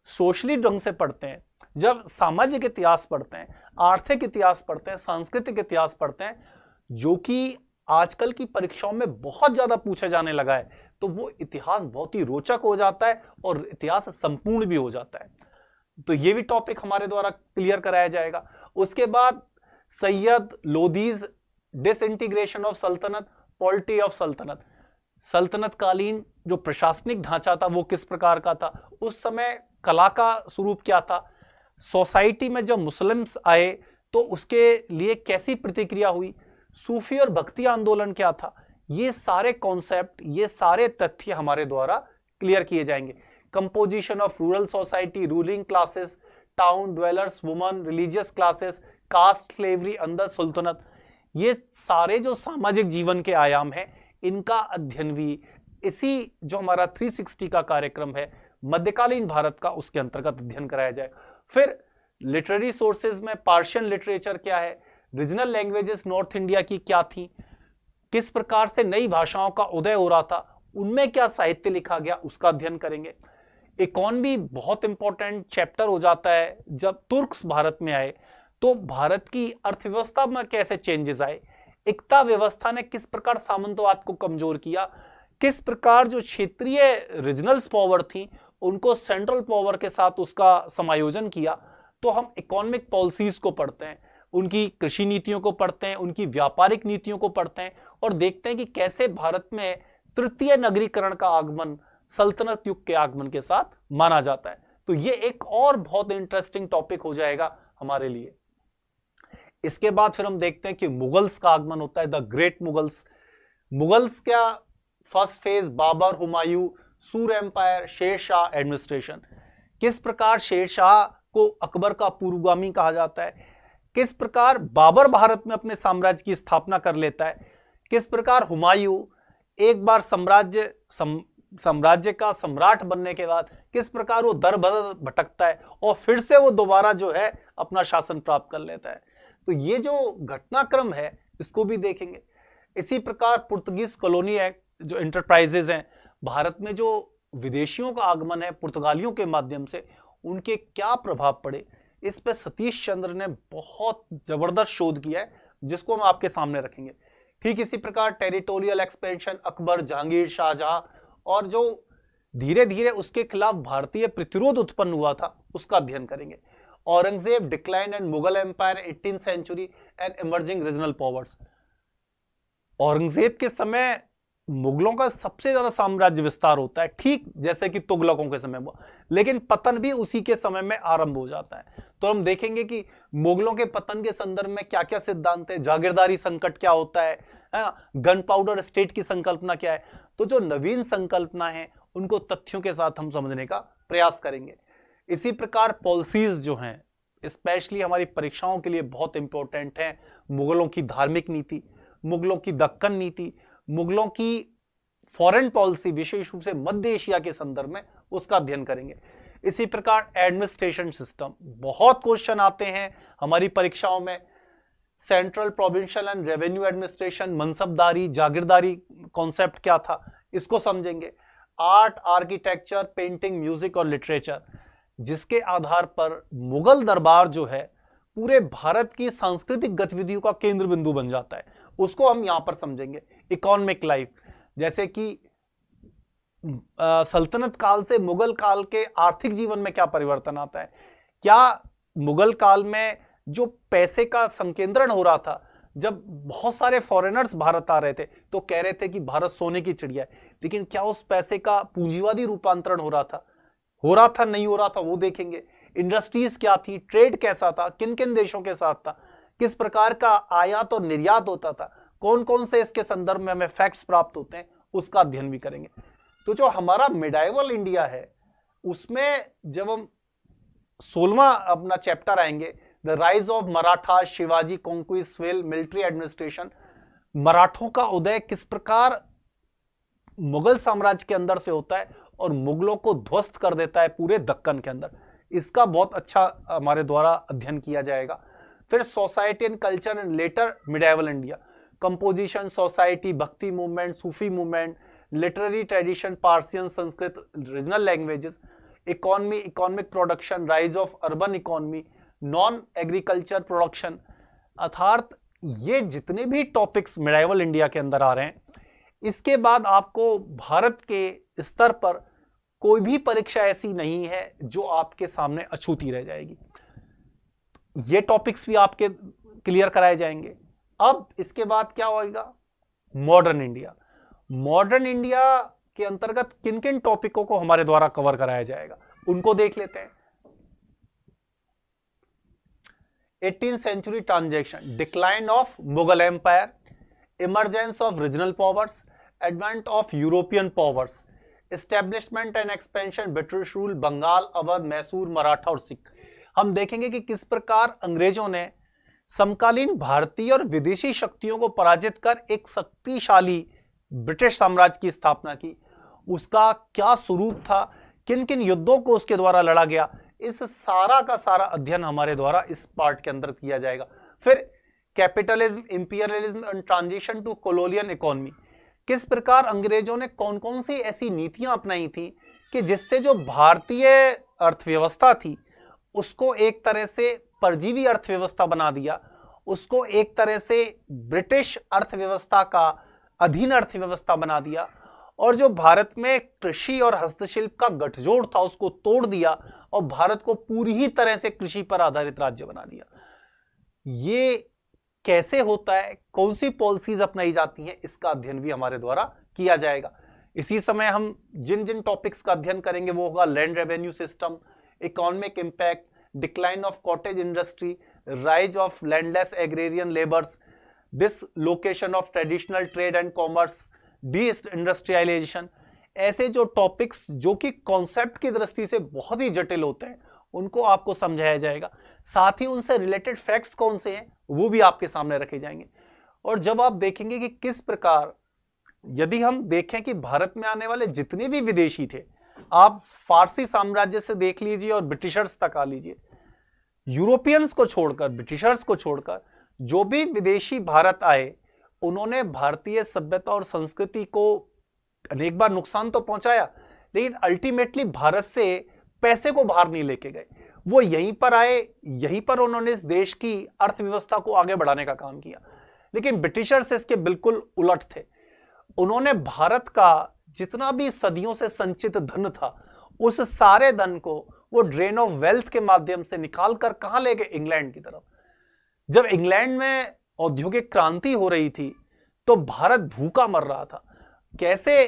सोशली ढंग से पढ़ते हैं, जब सामाजिक इतिहास पढ़ते हैं, आर्थिक इतिहास पढ़ते हैं, सांस्कृतिक इतिहास पढ़ते हैं, जो कि आजकल की परीक्षाओं में बहुत ज्यादा पूछा जाने लगा है, तो वो इतिहास बहुत ही रोचक हो जाता है और इतिहास संपूर्ण भी हो जाता है। तो ये भी टॉपिक हमारे द्वारा क्लियर कराया जाएगा। उसके बाद सैयद लोदीज, डिसइंटीग्रेशन ऑफ सल्तनत, पॉलिटी ऑफ सल्तनत, सल्तनत कालीन जो प्रशासनिक ढांचा था वो किस प्रकार का था, उस समय कला का स्वरूप क्या था, सोसाइटी में जब मुस्लिम्स आए तो उसके लिए कैसी प्रतिक्रिया हुई, सूफी और भक्ति आंदोलन क्या था, ये सारे कॉन्सेप्ट, ये सारे तथ्य हमारे द्वारा क्लियर किए जाएंगे। Composition of rural society, ruling classes, town dwellers, woman, religious classes, caste, slavery under sultanate, ये सारे जो सामाजिक जीवन के आयाम हैं, इनका अध्ययन भी इसी जो हमारा 360 का कार्यक्रम है मध्यकालीन भारत का, उसके अंतर्गत अध्ययन कराया जाए। फिर लिटरेरी सोर्सेज में पार्शियन लिटरेचर क्या है, रीजनल लैंग्वेजेस नॉर्थ इंडिया की क्या थी, किस प्रकार से नई भाषाओं का उदय हो रहा था, उनमें क्या साहित्य लिखा गया, उसका अध्ययन करेंगे। इकोनॉमी बहुत इंपॉर्टेंट चैप्टर हो जाता है। जब तुर्क्स भारत में आए तो भारत की अर्थव्यवस्था में कैसे चेंजेस आए, एकता व्यवस्था ने किस प्रकार सामंतवाद को कमजोर किया, किस प्रकार जो क्षेत्रीय रीजनल पावर थी उनको सेंट्रल पावर के साथ उसका समायोजन किया। तो हम इकोनॉमिक पॉलिसीज को पढ़ते हैं, उनकी कृषि नीतियों को पढ़ते हैं, उनकी व्यापारिक नीतियों को पढ़ते हैं और देखते हैं कि कैसे भारत में तृतीय नगरीकरण का आगमन सल्तनत युग के आगमन के साथ माना जाता है। तो ये एक और बहुत इंटरेस्टिंग टॉपिक हो जाएगा हमारे लिए। इसके बाद फिर हम देखते हैं कि मुगल्स का आगमन होता है, द ग्रेट मुगल्स। मुगल्स क्या, फर्स्ट फेज बाबर, हुमायूं, सूर एम्पायर, शेर शाह एडमिनिस्ट्रेशन। किस प्रकार शेर शाह को अकबर का पूर्वगामी कहा जाता है, किस प्रकार बाबर भारत में अपने साम्राज्य की स्थापना कर लेता है, किस प्रकार हुमायूं एक बार साम्राज्य का सम्राट बनने के बाद किस प्रकार वो दर बदर भटकता है और फिर से वो दोबारा जो है अपना शासन प्राप्त कर लेता है। तो ये जो घटनाक्रम है इसको भी देखेंगे। इसी प्रकार पुर्तगीज कॉलोनी एक्ट, जो इंटरप्राइजेज हैं भारत में, जो विदेशियों का आगमन है पुर्तगालियों के माध्यम से, उनके क्या प्रभाव पड़े, इस पे सतीश चंद्र ने बहुत जबरदस्त शोध किया है जिसको हम आपके सामने रखेंगे। ठीक इसी प्रकार टेरिटोरियल एक्सपेंशन, अकबर, जहांगीर, शाहजहां और जो धीरे धीरे उसके खिलाफ भारतीय प्रतिरोध उत्पन्न हुआ था उसका अध्ययन करेंगे। Aurangzeb, decline and Mughal empire, 18th century and emerging regional powers. Aurangzeb के समय मुगलों का सबसे ज्यादा साम्राज्य विस्तार होता है, ठीक जैसे कि तुगलकों के समय हुआ, लेकिन पतन भी उसी के समय में आरंभ हो जाता है। तो हम देखेंगे कि मुगलों के पतन के संदर्भ में क्या क्या सिद्धांत है, जागीरदारी संकट क्या होता है ना, गन पाउडर स्टेट की संकल्पना क्या है। तो जो नवीन संकल्पना है उनको तथ्यों के साथ हम समझने का प्रयास करेंगे। इसी प्रकार पॉलिसीज जो हैं स्पेशली हमारी परीक्षाओं के लिए बहुत इंपॉर्टेंट है। मुगलों की धार्मिक नीति, मुगलों की दक्कन नीति, मुगलों की फॉरेन पॉलिसी विशेष रूप से मध्य एशिया के संदर्भ में, उसका अध्ययन करेंगे। इसी प्रकार एडमिनिस्ट्रेशन सिस्टम, बहुत क्वेश्चन आते हैं हमारी परीक्षाओं में। Central, provincial and revenue administration, mansabdari, jagirdari concept क्या था, इसको समझेंगे। आर्ट, आर्किटेक्चर, पेंटिंग, म्यूजिक और लिटरेचर, जिसके आधार पर मुगल दरबार जो है पूरे भारत की सांस्कृतिक गतिविधियों का केंद्र बिंदु बन जाता है, उसको हम यहां पर समझेंगे। इकोनॉमिक लाइफ, जैसे कि सल्तनत काल से मुगल काल के आर्थिक जीवन में क्या परिवर्तन आता है, क्या मुगल काल में जो पैसे का संकेंद्रण हो रहा था, जब बहुत सारे फॉरेनर्स भारत आ रहे थे तो कह रहे थे कि भारत सोने की चिड़िया है, लेकिन क्या उस पैसे का पूंजीवादी रूपांतरण हो रहा था, नहीं हो रहा था, वो देखेंगे। इंडस्ट्रीज क्या थी, ट्रेड कैसा था, किन किन देशों के साथ था, किस प्रकार का आयात और निर्यात होता था, कौन कौन से इसके संदर्भ में हमें फैक्ट्स प्राप्त होते हैं, उसका अध्ययन भी करेंगे। तो जो हमारा मिडाइवल इंडिया है उसमें जब हम 16वां अपना चैप्टर आएंगे, the rise of Maratha, Shivaji conquest, स्वेल, मिलिट्री एडमिनिस्ट्रेशन, मराठों का उदय किस प्रकार मुगल साम्राज्य के अंदर से होता है और मुगलों को ध्वस्त कर देता है पूरे दक्कन के अंदर, इसका बहुत अच्छा हमारे द्वारा अध्ययन किया जाएगा। फिर society and culture and later medieval India, composition, society, bhakti movement, Sufi movement, literary tradition, Persian, Sanskrit, regional languages, economy, economic production, rise of urban economy, non agriculture production. अर्थात ये जितने भी टॉपिक्स मिडाइवल इंडिया के अंदर आ रहे हैं, इसके बाद आपको भारत के स्तर पर कोई भी परीक्षा ऐसी नहीं है जो आपके सामने अछूती रह जाएगी। ये टॉपिक्स भी आपके क्लियर कराए जाएंगे। अब इसके बाद क्या होगा, मॉडर्न इंडिया। मॉडर्न इंडिया के अंतर्गत किन किन टॉपिकों को हमारे द्वारा कवर कराया जाएगा, उनको देख लेते हैं। 18th century transaction, decline of Mughal Empire, emergence of regional powers, advent of European powers, establishment and expansion British rule, Bengal, Awadh, Mysore, Maratha और सिख। हम देखेंगे कि किस प्रकार अंग्रेजों ने समकालीन भारतीय और विदेशी शक्तियों को पराजित कर एक शक्तिशाली ब्रिटिश साम्राज्य की स्थापना की। उसका क्या स्वरूप था, किन किन युद्धों को उसके द्वारा लड़ा गया, इस सारा का सारा अध्ययन हमारे द्वारा इस पार्ट के अंदर किया जाएगा। फिर capitalism, imperialism and transition to colonial economy, किस प्रकार अंग्रेजों ने कौन कौन सी ऐसी नीतियां अपनाई थी कि जिससे जो भारतीय अर्थव्यवस्था थी उसको एक तरह से परजीवी अर्थव्यवस्था बना दिया, उसको एक तरह से ब्रिटिश अर्थव्यवस्था का अधीन अर्थव्यवस्था बना दिया, और जो भारत में कृषि और हस्तशिल्प का गठजोड़ था उसको तोड़ दिया और भारत को पूरी ही तरह से कृषि पर आधारित राज्य बना दिया। ये कैसे होता है, कौन सी पॉलिसीज अपनाई जाती हैं, इसका अध्ययन भी हमारे द्वारा किया जाएगा। इसी समय हम जिन जिन टॉपिक्स का अध्ययन करेंगे वो होगा land revenue system, economic impact, decline of cottage industry, rise of landless agrarian labours, dislocation of traditional trade and commerce, deindustrialisation. ऐसे जो टॉपिक्स जो कि कॉन्सेप्ट की दृष्टि से बहुत ही जटिल होते हैं उनको आपको समझाया जाएगा। साथ ही उनसे रिलेटेड फैक्ट्स कौन से हैं वो भी आपके सामने रखे जाएंगे। और जब आप देखेंगे कि किस प्रकार, यदि हम देखें कि भारत में आने वाले जितने भी विदेशी थे, आप फारसी साम्राज्य से देख लीजिए और ब्रिटिशर्स तक आ लीजिए, यूरोपियंस को छोड़कर, ब्रिटिशर्स को छोड़कर जो भी विदेशी भारत आए उन्होंने भारतीय सभ्यता और संस्कृति को अनेक बार नुकसान तो पहुंचाया, लेकिन अल्टीमेटली भारत से पैसे को बाहर नहीं लेके गए। वो यहीं पर आए, यहीं पर उन्होंने इस देश की अर्थव्यवस्था को आगे बढ़ाने का काम किया। लेकिन ब्रिटिशर्स इसके बिल्कुल उलट थे। उन्होंने भारत का जितना भी सदियों से संचित धन था उस सारे धन को वो ड्रेन ऑफ वेल्थ के माध्यम से निकाल कर कहां ले गए, इंग्लैंड की तरफ। जब इंग्लैंड में औद्योगिक क्रांति हो रही थी तो भारत भूखा मर रहा था। कैसे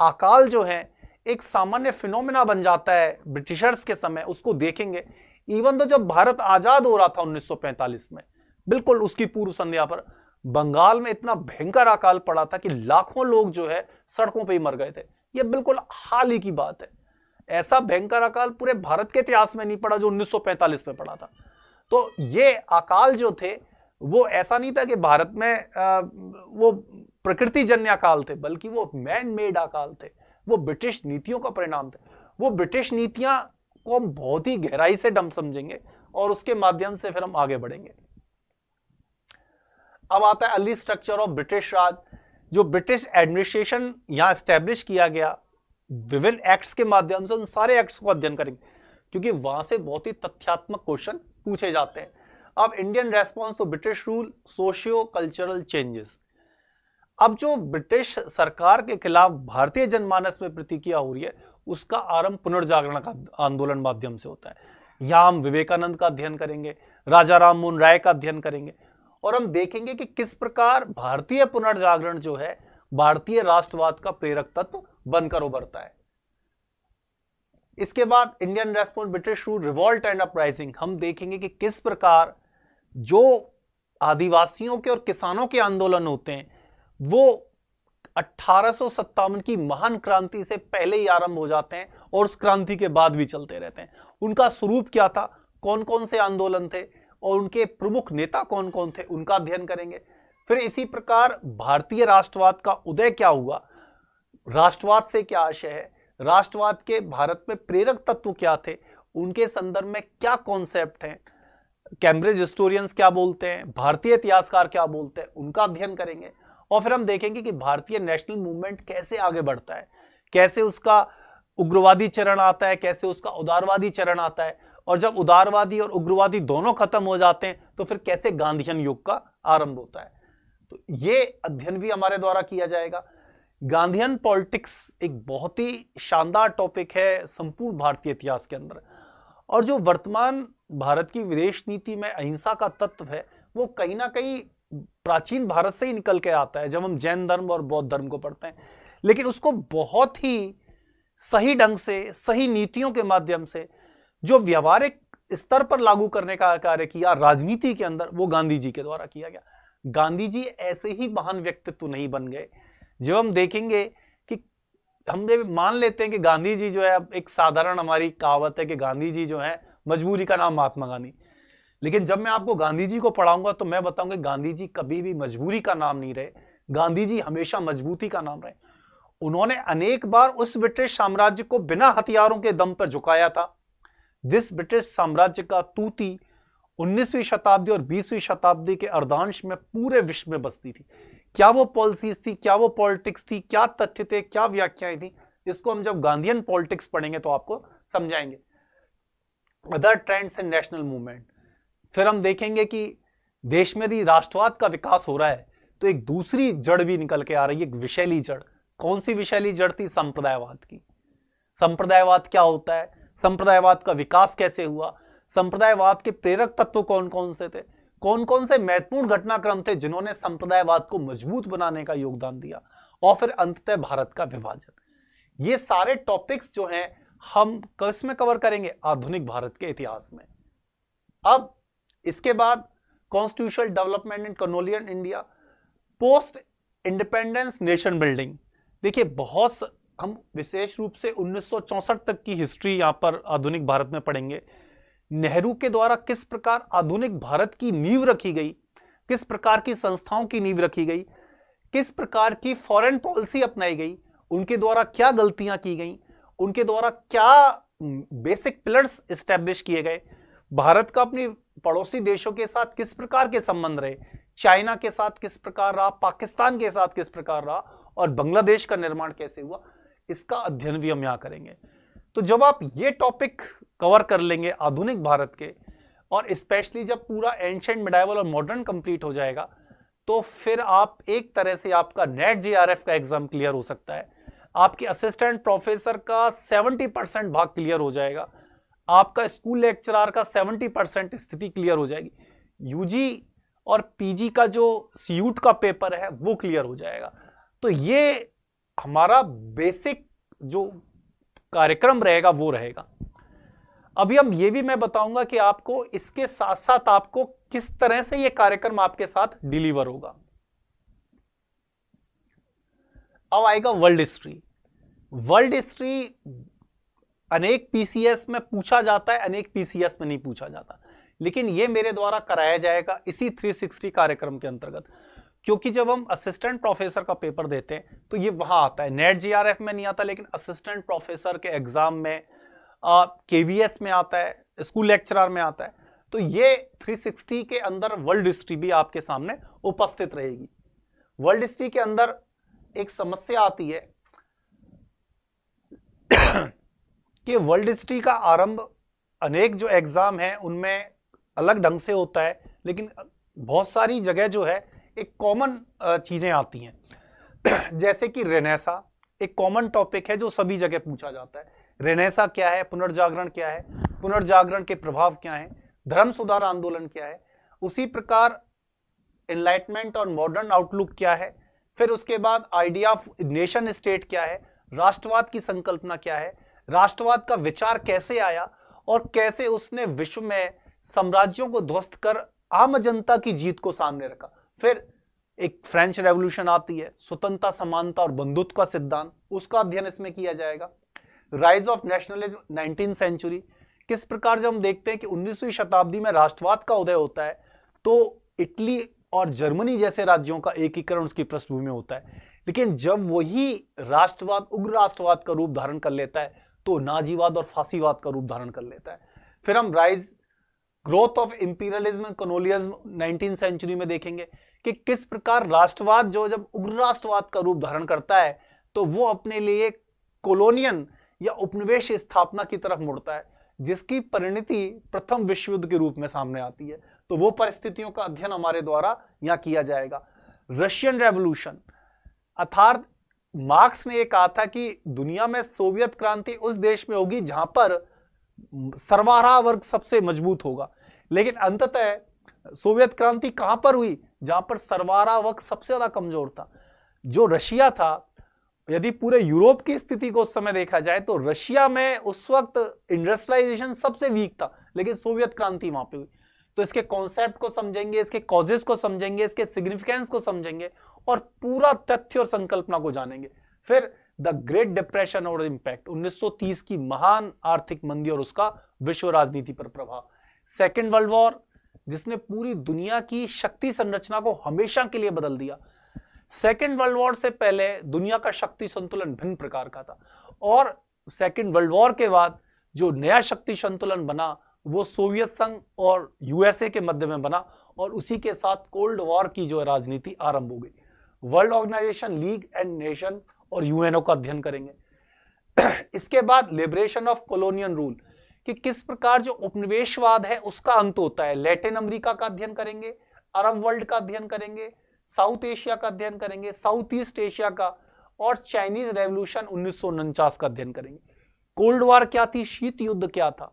अकाल जो है एक सामान्य फिनोमेना बन जाता है ब्रिटिशर्स के समय, उसको देखेंगे। इवन तो जब भारत आजाद हो रहा था 1945 में, बिल्कुल उसकी पूर्व संध्या पर बंगाल में इतना भयंकर अकाल पड़ा था कि लाखों लोग जो है सड़कों पे ही मर गए थे। ये बिल्कुल हाल ही की बात है। ऐसा भयंकर अकाल पूरे भारत के इतिहास में नहीं पड़ा जो 1945 में पड़ा था। तो ये अकाल जो थे वो ऐसा नहीं था कि भारत में वो प्रकृति जन्य अकाल थे, बल्कि वो मैन मेड अकाल थे। वो ब्रिटिश नीतियों का परिणाम थे। वो ब्रिटिश नीतियां को हम बहुत ही गहराई से हम समझेंगे और उसके माध्यम से फिर हम आगे बढ़ेंगे। अब आता है अर्ली स्ट्रक्चर ऑफ ब्रिटिश राज। जो ब्रिटिश एडमिनिस्ट्रेशन यहां एस्टेब्लिश किया गया विभिन्न एक्ट्स के माध्यम से, उन सारे एक्ट्स को अध्ययन करेंगे क्योंकि वहां से बहुत ही तथ्यात्मक क्वेश्चन पूछे जाते हैं। अब Indian response to British rule, socio cultural changes. अब जो ब्रिटिश सरकार के खिलाफ भारतीय जनमानस में प्रतिक्रिया हो रही है उसका आरंभ पुनर्जागरण का आंदोलन माध्यम से होता है। यहां हम विवेकानंद का अध्ययन करेंगे, राजा राम मोहन राय का अध्ययन करेंगे और हम देखेंगे कि किस प्रकार भारतीय पुनर्जागरण जो है भारतीय राष्ट्रवाद का प्रेरक तत्व बनकर उभरता है। इसके बाद Indian response British rule, revolt and uprising. हम देखेंगे कि किस प्रकार जो आदिवासियों के और किसानों के आंदोलन होते हैं वो 1857 की महान क्रांति से पहले ही आरंभ हो जाते हैं और उस क्रांति के बाद भी चलते रहते हैं। उनका स्वरूप क्या था, कौन कौन से आंदोलन थे और उनके प्रमुख नेता कौन कौन थे, उनका अध्ययन करेंगे। फिर इसी प्रकार भारतीय राष्ट्रवाद का उदय क्या हुआ, राष्ट्रवाद से क्या आशय है, राष्ट्रवाद के भारत में प्रेरक तत्व क्या थे, उनके संदर्भ में क्या कॉन्सेप्ट हैं, कैम्ब्रिज हिस्टोरियंस क्या बोलते हैं, भारतीय इतिहासकार क्या बोलते हैं, उनका अध्ययन करेंगे। और फिर हम देखेंगे कि भारतीय नेशनल मूवमेंट कैसे आगे बढ़ता है, कैसे उसका उग्रवादी चरण आता है, कैसे उसका उदारवादी चरण आता है, और जब उदारवादी और उग्रवादी दोनों खत्म हो जाते हैं तो फिर कैसे गांधीयन युग का आरंभ होता है। तो ये अध्ययन भी हमारे द्वारा किया जाएगा। गांधीयन पॉलिटिक्स एक बहुत ही शानदार टॉपिक है संपूर्ण भारतीय इतिहास के अंदर, और जो वर्तमान भारत की विदेश नीति में अहिंसा का तत्व है वो कहीं ना कहीं प्राचीन भारत से ही निकल के आता है जब हम जैन धर्म और बौद्ध धर्म को पढ़ते हैं, लेकिन उसको बहुत ही सही ढंग से, सही नीतियों के माध्यम से, जो व्यवहारिक स्तर पर लागू करने का कार्य किया राजनीति के अंदर, वो गांधी जी के द्वारा किया गया। गांधी जी ऐसे ही महान व्यक्तित्व नहीं बन गए। जब हम देखेंगे कि हम मान लेते हैं कि गांधी जी जो है, एक साधारण हमारी कहावत है कि गांधी जी जो है मजबूरी का नाम महात्मा गांधी, लेकिन जब मैं आपको गांधी जी को पढ़ाऊंगा तो मैं बताऊंगा गांधी जी कभी भी मजबूरी का नाम नहीं रहे, गांधी जी हमेशा मजबूती का नाम रहे। उन्होंने अनेक बार उस ब्रिटिश साम्राज्य को बिना हथियारों के दम पर झुकाया था, जिस ब्रिटिश साम्राज्य का तूती 19वीं शताब्दी और 20वीं शताब्दी के अर्धांश में पूरे विश्व में बसती थी। क्या वो पॉलिसीज थी, क्या वो पॉलिटिक्स थी, क्या तथ्य थे, क्या व्याख्याएं थी, इसको हम जब गांधीयन पॉलिटिक्स पढ़ेंगे तो आपको समझाएंगे। Other trends in national movement, फिर हम देखेंगे कि देश में यदि राष्ट्रवाद का विकास हो रहा है तो एक दूसरी जड़ भी निकल के आ रही है, एक विषैली जड़। कौन सी विषैली जड़ थी? संप्रदायवाद की। संप्रदायवाद क्या होता है, संप्रदायवाद का विकास कैसे हुआ, संप्रदायवाद के प्रेरक तत्व कौन कौन से थे, कौन कौन से महत्वपूर्ण घटनाक्रम थे जिन्होंने संप्रदायवाद को मजबूत बनाने का योगदान दिया, और फिर अंततः भारत का विभाजन। ये सारे टॉपिक्स जो हैं हम किसमें कवर करेंगे? आधुनिक भारत के इतिहास में। अब इसके बाद constitutional development in colonial India, post independence nation building. देखिए बहुत हम विशेष रूप से 1964 तक की हिस्ट्री यहां पर आधुनिक भारत में पढ़ेंगे। नेहरू के द्वारा किस प्रकार आधुनिक भारत की नींव रखी गई, किस प्रकार की संस्थाओं की नींव रखी गई, किस प्रकार की फॉरेन पॉलिसी अपनाई गई, उनके द्वारा क्या गलतियां की गई, उनके द्वारा क्या बेसिक पिलर्स एस्टेब्लिश किए गए, भारत का अपनी पड़ोसी देशों के साथ किस प्रकार के संबंध रहे, चाइना के साथ किस प्रकार रहा, पाकिस्तान के साथ किस प्रकार रहा, और बांग्लादेश का निर्माण कैसे हुआ, इसका अध्ययन भी हम यहां करेंगे। तो जब आप ये टॉपिक कवर कर लेंगे आधुनिक भारत के, और स्पेशली जब पूरा एंशिएंट, मिडाइवल और मॉडर्न कंप्लीट हो जाएगा, तो फिर आप एक तरह से आपका नेट जेआरएफ का एग्जाम क्लियर हो सकता है, आपके असिस्टेंट प्रोफेसर का 70% भाग क्लियर हो जाएगा, आपका स्कूल लेक्चरर का 70% स्थिति क्लियर हो जाएगी, यूजी और पीजी का जो सीयूट का पेपर है वो क्लियर हो जाएगा। तो ये हमारा बेसिक जो कार्यक्रम रहेगा वो रहेगा। अभी हम ये भी मैं बताऊंगा कि आपको इसके साथ साथ आपको किस तरह से ये कार्यक्रम आपके साथ डिलीवर होगा। अब आएगा वर्ल्ड हिस्ट्री। वर्ल्ड हिस्ट्री अनेक पीसीएस में पूछा जाता है, अनेक पीसीएस में नहीं पूछा जाता, लेकिन ये मेरे द्वारा कराया जाएगा इसी 360 कार्यक्रम के अंतर्गत, क्योंकि जब हम असिस्टेंट प्रोफेसर का पेपर देते हैं तो ये वहां आता है, नेट जीआरएफ में नहीं आता, लेकिन असिस्टेंट प्रोफेसर के एग्जाम में, केवीएस में आता है, स्कूल लेक्चरर में आता है। तो ये 360 के अंदर वर्ल्ड हिस्ट्री भी आपके सामने उपस्थित रहेगी। वर्ल्ड हिस्ट्री के अंदर एक समस्या आती है कि वर्ल्ड हिस्ट्री का आरंभ अनेक जो एग्जाम है उनमें अलग ढंग से होता है, लेकिन बहुत सारी जगह जो है एक कॉमन चीजें आती हैं जैसे कि रेनेसा एक कॉमन टॉपिक है जो सभी जगह पूछा जाता है। रेनेसा क्या है, पुनर्जागरण क्या है, पुनर्जागरण के प्रभाव क्या है, धर्म सुधार आंदोलन क्या है, उसी प्रकार एनलाइटमेंट और मॉडर्न आउटलुक क्या है, फिर उसके बाद आइडिया ऑफ नेशन स्टेट क्या है, राष्ट्रवाद की संकल्पना क्या है, राष्ट्रवाद का विचार कैसे आया और कैसे उसने विश्व में साम्राज्यों को ध्वस्त कर आम जनता की जीत को सामने रखा। फिर एक फ्रेंच रेवोल्यूशन आती है, स्वतंत्रता, समानता और बंधुत्व का सिद्धांत, उसका अध्ययन इसमें किया जाएगा। Rise of nationalism 19th century, किस प्रकार जब हम देखते हैं कि 19वीं शताब्दी में राष्ट्रवाद का उदय होता है तो इटली और जर्मनी जैसे राज्यों का एकीकरण उसकी पृष्ठभूमि में होता है, लेकिन जब वही राष्ट्रवाद उग्र राष्ट्रवाद का रूप धारण कर लेता है तो नाजीवाद और फांसीवाद का रूप धारण कर लेता है। फिर हम rise growth of imperialism and colonialism 19th century में देखेंगे कि किस प्रकार राष्ट्रवाद जो जब उग्र राष्ट्रवाद का रूप धारण करता है तो वो अपने लिए कॉलोनियन या उपनिवेश स्थापना की तरफ मुड़ता है, जिसकी परिणति प्रथम विश्व युद्ध के रूप में सामने आती है। तो वो परिस्थितियों का अध्ययन हमारे द्वारा यहां किया जाएगा। रशियन रेवोल्यूशन, अर्थात मार्क्स ने यह कहा था कि दुनिया में सोवियत क्रांति उस देश में होगी जहां पर सर्वहारा वर्ग सबसे मजबूत होगा, लेकिन अंततः सोवियत क्रांति कहां पर हुई? जहां पर सर्वहारा वर्ग सबसे ज्यादा कमजोर था। जो रशिया था, यदि पूरे यूरोप की स्थिति को उस समय देखा जाए तो रशिया में उस वक्त इंडस्ट्रियलाइजेशन सबसे वीक था, लेकिन सोवियत क्रांति वहां पे हुई। तो इसके कॉन्सेप्ट को समझेंगे, इसके कॉजेस को समझेंगे, इसके सिग्निफिकेंस को समझेंगे और पूरा तथ्य और संकल्पना को जानेंगे। फिर द ग्रेट डिप्रेशन और इम्पैक्ट, 1930 की महान आर्थिक मंदी और उसका विश्व राजनीति पर प्रभाव। सेकेंड वर्ल्ड वॉर, जिसने पूरी दुनिया की शक्ति संरचना को हमेशा के लिए बदल दिया। सेकेंड वर्ल्ड वॉर से पहले दुनिया का शक्ति संतुलन भिन्न प्रकार का था और सेकेंड वर्ल्ड वॉर के बाद जो नया शक्ति संतुलन बना वो सोवियत संघ और यूएसए के मध्य में बना और उसी के साथ कोल्ड वॉर की जो राजनीति आरंभ हो गई। World organisation, league and nation और यूएनओ का अध्ययन करेंगे। इसके बाद लिबरेशन ऑफ कॉलोनियल रूल, कि किस प्रकार जो उपनिवेशवाद है उसका अंत होता है। लैटिन अमेरिका का अध्ययन करेंगे, अरब वर्ल्ड का अध्ययन करेंगे, साउथ एशिया का अध्ययन करेंगे, साउथ ईस्ट एशिया का, और चाइनीज रेवोल्यूशन 1949 का अध्ययन करेंगे। कोल्ड वॉर क्या थी, शीत युद्ध क्या था,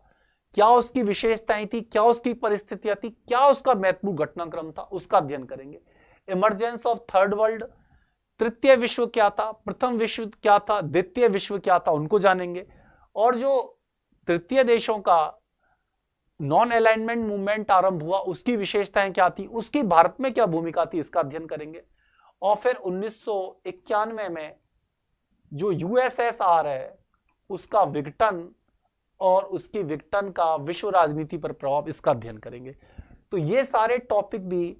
क्या उसकी विशेषताएं थी, क्या उसकी परिस्थितियां थी, क्या उसका महत्वपूर्ण घटनाक्रम था, उसका अध्ययन करेंगे। इमरजेंस ऑफ थर्ड वर्ल्ड, तृतीय विश्व क्या था, प्रथम विश्व क्या था, द्वितीय विश्व क्या था, उनको जानेंगे। और जो तृतीय देशों का नॉन अलाइनमेंट मूवमेंट आरंभ हुआ उसकी विशेषताएं क्या थी, उसकी भारत में क्या भूमिका थी, इसका अध्ययन करेंगे। और फिर 1991 में जो यूएसएसआर है उसका विघटन और उसकी विघटन का विश्व राजनीति पर प्रभाव, इसका अध्ययन करेंगे। तो ये सारे टॉपिक भी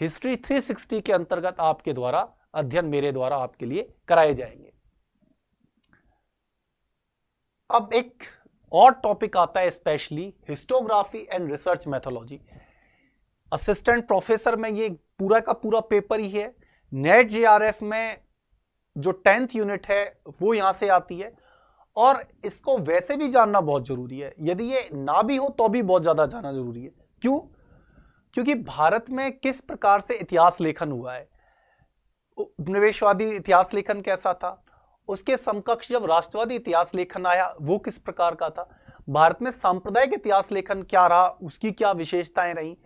हिस्ट्री 360 के अंतर्गत आपके द्वारा अध्ययन, मेरे द्वारा आपके लिए कराए जाएंगे। अब एक और टॉपिक आता है, specially historiography and research methodology. Assistant professor में ये पूरा का पूरा पेपर ही है। नेट जेआरएफ में जो 10th यूनिट है वो यहां से आती है और इसको वैसे भी जानना बहुत जरूरी है। यदि ये ना भी हो तो भी बहुत ज्यादा जानना जरूरी है। क्यों? क्योंकि भारत में किस प्रकार से इतिहास लेखन हुआ है, उपनिवेशवादी इतिहास लेखन कैसा था, उसके समकक्ष जब राष्ट्रवादी इतिहास लेखन आया वो किस प्रकार का था, भारत में सांप्रदायिक इतिहास लेखन क्या रहा, उसकी क्या विशेषताएं रही,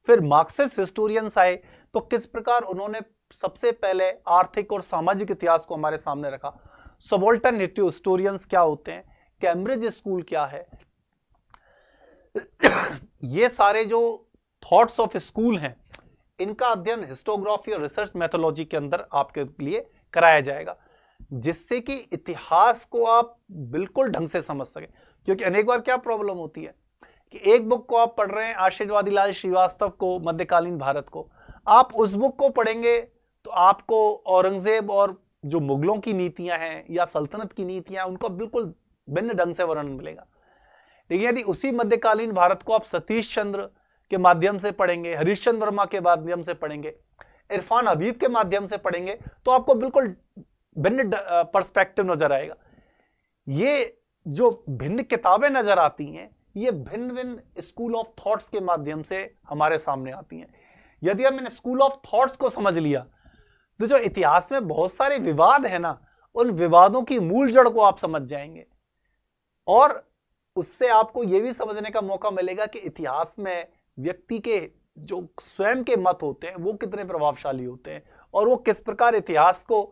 फिर मार्क्सिस्ट हिस्टोरियंस आए तो किस प्रकार उन्होंने सबसे पहले आर्थिक और सामाजिक इतिहास को हमारे सामने रखा, सबाल्टर्न हिस्टोरियंस क्या होते हैं, कैम्ब्रिज स्कूल क्या है। ये सारे जो थॉट्स ऑफ स्कूल हैं इनका अध्ययन हिस्टोग्राफी और रिसर्च मेथोलॉजी के अंदर आपके लिए कराया जाएगा, जिससे कि इतिहास को आप बिल्कुल ढंग से समझ सके। क्योंकि अनेक बार क्या प्रॉब्लम होती है कि एक बुक को आप पढ़ रहे हैं, आशीर्वादी लाल श्रीवास्तव को, मध्यकालीन भारत को, आप उस बुक को पढ़ेंगे तो आपको औरंगजेब और जो मुगलों की नीतियां हैं या सल्तनत की नीतियां, उनको बिल्कुल भिन्न ढंग से वर्णन मिलेगा। लेकिन यदि उसी मध्यकालीन भारत को आप सतीश चंद्र के माध्यम से पढ़ेंगे, हरीशचंद्र वर्मा के माध्यम से पढ़ेंगे, इरफान हबीब के माध्यम से पढ़ेंगे तो आपको बिल्कुल भिन्न पर्सपेक्टिव नजर आएगा। ये जो भिन्न किताबें नजर आती हैं ये भिन्न भिन्न स्कूल ऑफ थॉट्स के माध्यम से हमारे सामने आती हैं। यदि हम इन स्कूल ऑफ थॉट्स को समझ लिया तो जो इतिहास में बहुत सारे विवाद है ना, उन विवादों की मूल जड़ को आप समझ जाएंगे और उससे आपको यह भी समझने का मौका मिलेगा कि इतिहास में व्यक्ति के जो स्वयं के मत होते हैं वो कितने प्रभावशाली होते हैं और वो किस प्रकार इतिहास को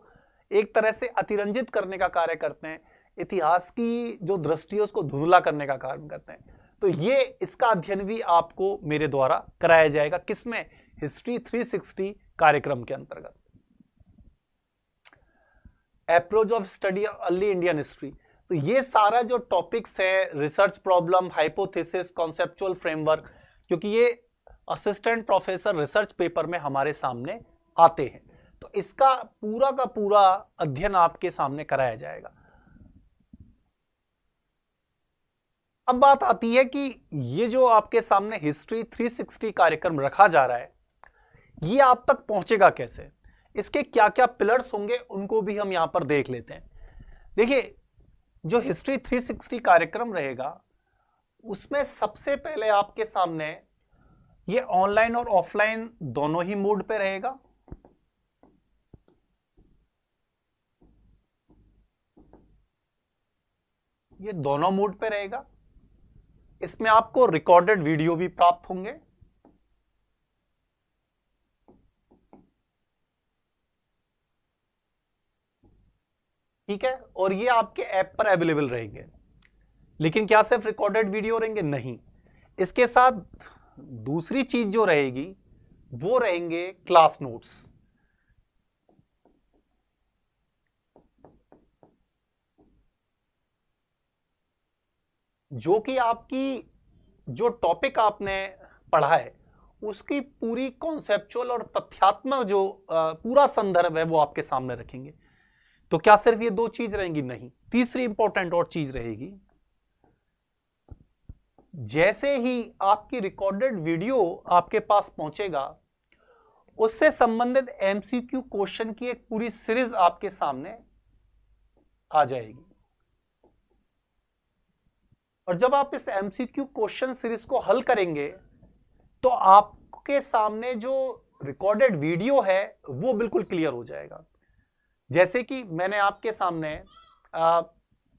एक तरह से अतिरंजित करने का कार्य करते हैं, इतिहास की जो दृष्टि है उसको धुंधला करने का कार्य करते हैं। तो ये इसका अध्ययन भी आपको मेरे द्वारा कराया जाएगा, किसमें, हिस्ट्री 360 कार्यक्रम के अंतर्गत। Approach of study of early Indian history, तो ये सारा जो टॉपिक्स है, research problem, hypothesis, conceptual framework, क्योंकि ये असिस्टेंट प्रोफेसर रिसर्च पेपर में हमारे सामने आते हैं, तो इसका पूरा का पूरा अध्ययन आपके सामने कराया जाएगा। अब बात आती है कि ये जो आपके सामने हिस्ट्री 360 कार्यक्रम रखा जा रहा है ये आप तक पहुंचेगा कैसे, इसके क्या क्या पिलर्स होंगे उनको भी हम यहां पर देख लेते हैं। देखिए, जो हिस्ट्री 360 कार्यक्रम रहेगा उसमें सबसे पहले आपके सामने ये ऑनलाइन और ऑफलाइन दोनों ही मोड पे रहेगा। ये दोनों मोड पे रहेगा। इसमें आपको रिकॉर्डेड वीडियो भी प्राप्त होंगे। ठीक है, और ये आपके ऐप पर अवेलेबल रहेंगे। लेकिन क्या सिर्फ रिकॉर्डेड वीडियो रहेंगे? नहीं, इसके साथ दूसरी चीज जो रहेगी वो रहेंगे क्लास नोट्स। जो कि आपकी जो टॉपिक आपने पढ़ा है उसकी पूरी कॉन्सेप्चुअल और तथ्यात्मक जो पूरा संदर्भ है वो आपके सामने रखेंगे। तो क्या सिर्फ ये दो चीज रहेंगी? नहीं, तीसरी इंपॉर्टेंट और चीज रहेगी, जैसे ही आपकी रिकॉर्डेड वीडियो आपके पास पहुंचेगा उससे संबंधित एमसीक्यू क्वेश्चन की एक पूरी सीरीज आपके सामने आ जाएगी। और जब आप इस एमसीक्यू क्वेश्चन सीरीज को हल करेंगे तो आपके सामने जो रिकॉर्डेड वीडियो है वो बिल्कुल क्लियर हो जाएगा। जैसे कि मैंने आपके सामने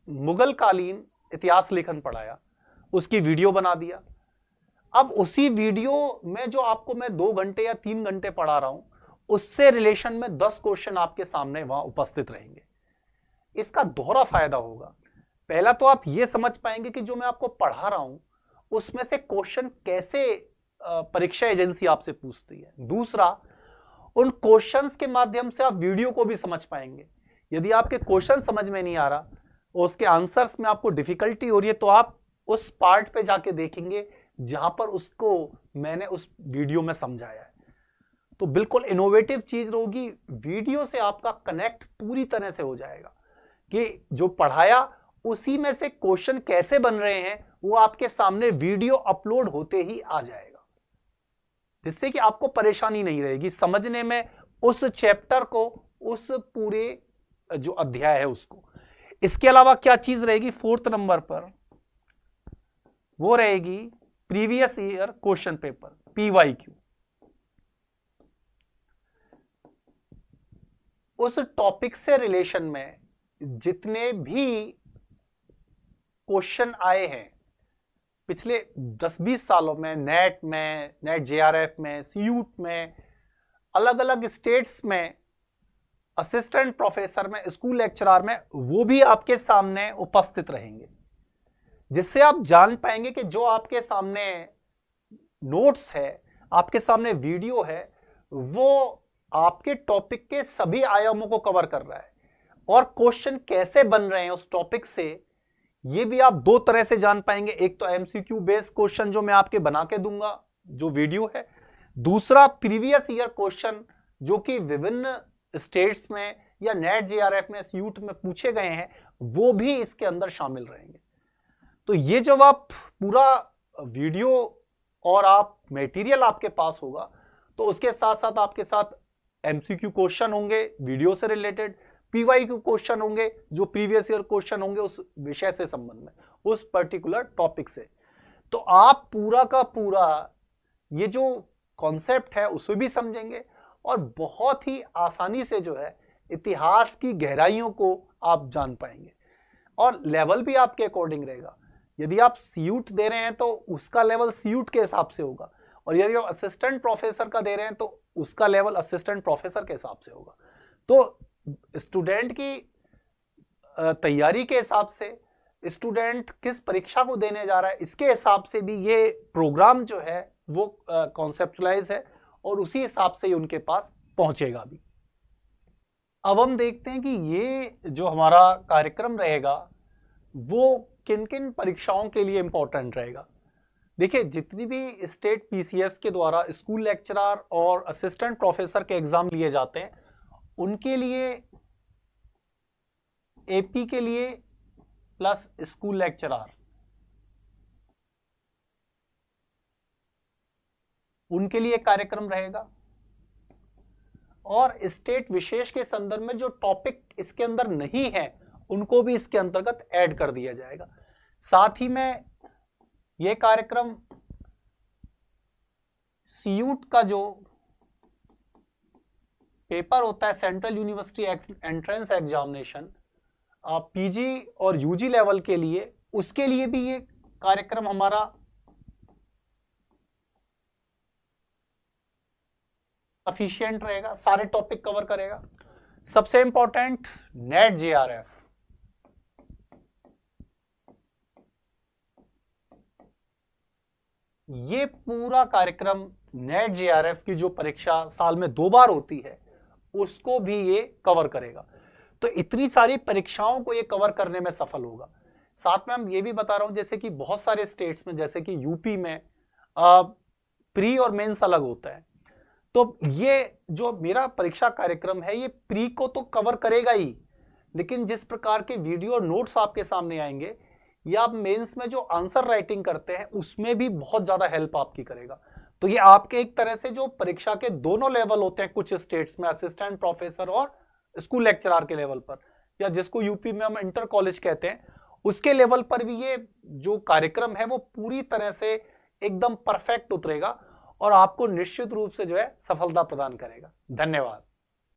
मुगल कालीन इतिहास लेखन पढ़ाया, उसकी वीडियो बना दिया। अब उसी वीडियो में जो आपको मैं 2 घंटे या 3 घंटे पढ़ा रहा हूं उससे रिलेशन में 10 क्वेश्चन आपके सामने वहां उपस्थित रहेंगे। इसका दोहरा फायदा होगा। पहला तो आप ये समझ पाएंगे कि जो मैं आपको पढ़ा रहा हूं उसमें से क्वेश्चन कैसे परीक्षा एजेंसी आपसे पूछती है। दूसरा, उन क्वेश्चंस के माध्यम से आप वीडियो को भी समझ पाएंगे। यदि आपके क्वेश्चन समझ में नहीं आ रहा और उसके आंसर्स में आपको डिफिकल्टी हो रही है तो आप उस पार्ट पे जाके देखेंगे जहां पर उसको मैंने उस वीडियो में समझाया है। तो बिल्कुल इनोवेटिव चीज होगी, वीडियो से आपका कनेक्ट पूरी तरह से हो जाएगा कि जो पढ़ाया उसी में से क्वेश्चन कैसे बन रहे हैं वो आपके सामने वीडियो अपलोड होते ही आ जाएगा, जिससे कि आपको परेशानी नहीं रहेगी समझने में उस चैप्टर को, उस पूरे जो अध्याय है उसको। इसके अलावा क्या चीज रहेगी 4th नंबर पर? वो रहेगी previous year question paper, PYQ. उस टॉपिक से रिलेशन में जितने भी क्वेश्चन आए हैं पिछले 10-20 सालों में, नेट जेआरएफ में, सीयूट में, अलग अलग स्टेट्स में, असिस्टेंट प्रोफेसर में, स्कूल लेक्चरर में, वो भी आपके सामने उपस्थित रहेंगे, जिससे आप जान पाएंगे कि जो आपके सामने नोट्स है, आपके सामने वीडियो है, वो आपके टॉपिक के सभी आयामों को कवर कर रहा है और क्वेश्चन कैसे बन रहे हैं उस टॉपिक से ये भी आप 2 तरह से जान पाएंगे। एक तो एमसीक्यू बेस्ड क्वेश्चन जो मैं आपके बना के दूंगा जो वीडियो है, दूसरा प्रीवियस ईयर क्वेश्चन जो कि विभिन्न स्टेट्स में या नेट जेआरएफ में, सीयूट में पूछे गए हैं, वो भी इसके अंदर शामिल रहेंगे। तो ये जब आप पूरा वीडियो और आप मटेरियल आपके पास होगा तो उसके साथ साथ आपके साथ एमसीक्यू क्वेश्चन होंगे वीडियो से रिलेटेड, पीवाईक्यू क्वेश्चन होंगे जो प्रीवियस ईयर क्वेश्चन होंगे उस विषय से संबंध में, उस पर्टिकुलर टॉपिक से। तो आप पूरा का पूरा ये जो कॉन्सेप्ट है उसे भी समझेंगे और बहुत ही आसानी से जो है इतिहास की गहराइयों को आप जान पाएंगे और लेवल भी आपके अकॉर्डिंग रहेगा। यदि आप सीयूट दे रहे हैं तो उसका लेवल सीयूट के हिसाब से होगा और यदि आप असिस्टेंट प्रोफेसर का दे रहे हैं तो उसका लेवल असिस्टेंट प्रोफेसर के हिसाब से होगा। तो स्टूडेंट की तैयारी के हिसाब से, स्टूडेंट किस परीक्षा को देने जा रहा है इसके हिसाब से भी ये प्रोग्राम जो है वो कॉन्सेप्चुलाइज है और उसी हिसाब से ही उनके पास पहुंचेगा भी। अब हम देखते हैं कि ये जो हमारा कार्यक्रम रहेगा वो किन किन परीक्षाओं के लिए इंपॉर्टेंट रहेगा। देखिए, जितनी भी स्टेट पीसीएस के द्वारा स्कूल लेक्चरर और असिस्टेंट प्रोफेसर के एग्जाम लिए जाते हैं उनके लिए एपी के लिए प्लस स्कूल लेक्चरर, उनके लिए कार्यक्रम रहेगा और स्टेट विशेष के संदर्भ में जो टॉपिक इसके अंदर नहीं है उनको भी इसके अंतर्गत ऐड कर दिया जाएगा। साथ ही में यह कार्यक्रम सीयूट का जो पेपर होता है central university entrance examination PG और यूजी लेवल के लिए, उसके लिए भी ये कार्यक्रम हमारा सफिशिएंट रहेगा, सारे टॉपिक कवर करेगा। सबसे इंपॉर्टेंट नेट जेआरएफ, ये पूरा कार्यक्रम नेट जेआरएफ की जो परीक्षा साल में 2 बार होती है उसको भी ये कवर करेगा। तो इतनी सारी परीक्षाओं को ये कवर करने में सफल होगा। साथ में हम ये भी बता रहा हूं, जैसे कि बहुत सारे स्टेट्स में, जैसे कि यूपी में प्री और मेंस अलग होता है। तो ये जो मेरा परीक्षा कार्यक्रम है ये प्री को तो कवर करेगा ही, लेकिन जिस प्रकार के वीडियो और नोट्स आपके सामने आएंगे, या आप मेंस में जो आंसर राइटिंग करते हैं उसमें भी बहुत ज्यादा हेल्प आपकी करेगा। तो ये आपके एक तरह से जो परीक्षा के दोनों लेवल होते हैं कुछ स्टेट्स में, असिस्टेंट प्रोफेसर और स्कूल लेक्चरर के लेवल पर, या जिसको यूपी में हम इंटर कॉलेज कहते हैं, उसके लेवल पर भी ये जो कार्यक्रम है वो पूरी तरह से एकदम परफेक्ट उतरेगा और आपको निश्चित रूप से जो है सफलता प्रदान करेगा। धन्यवाद।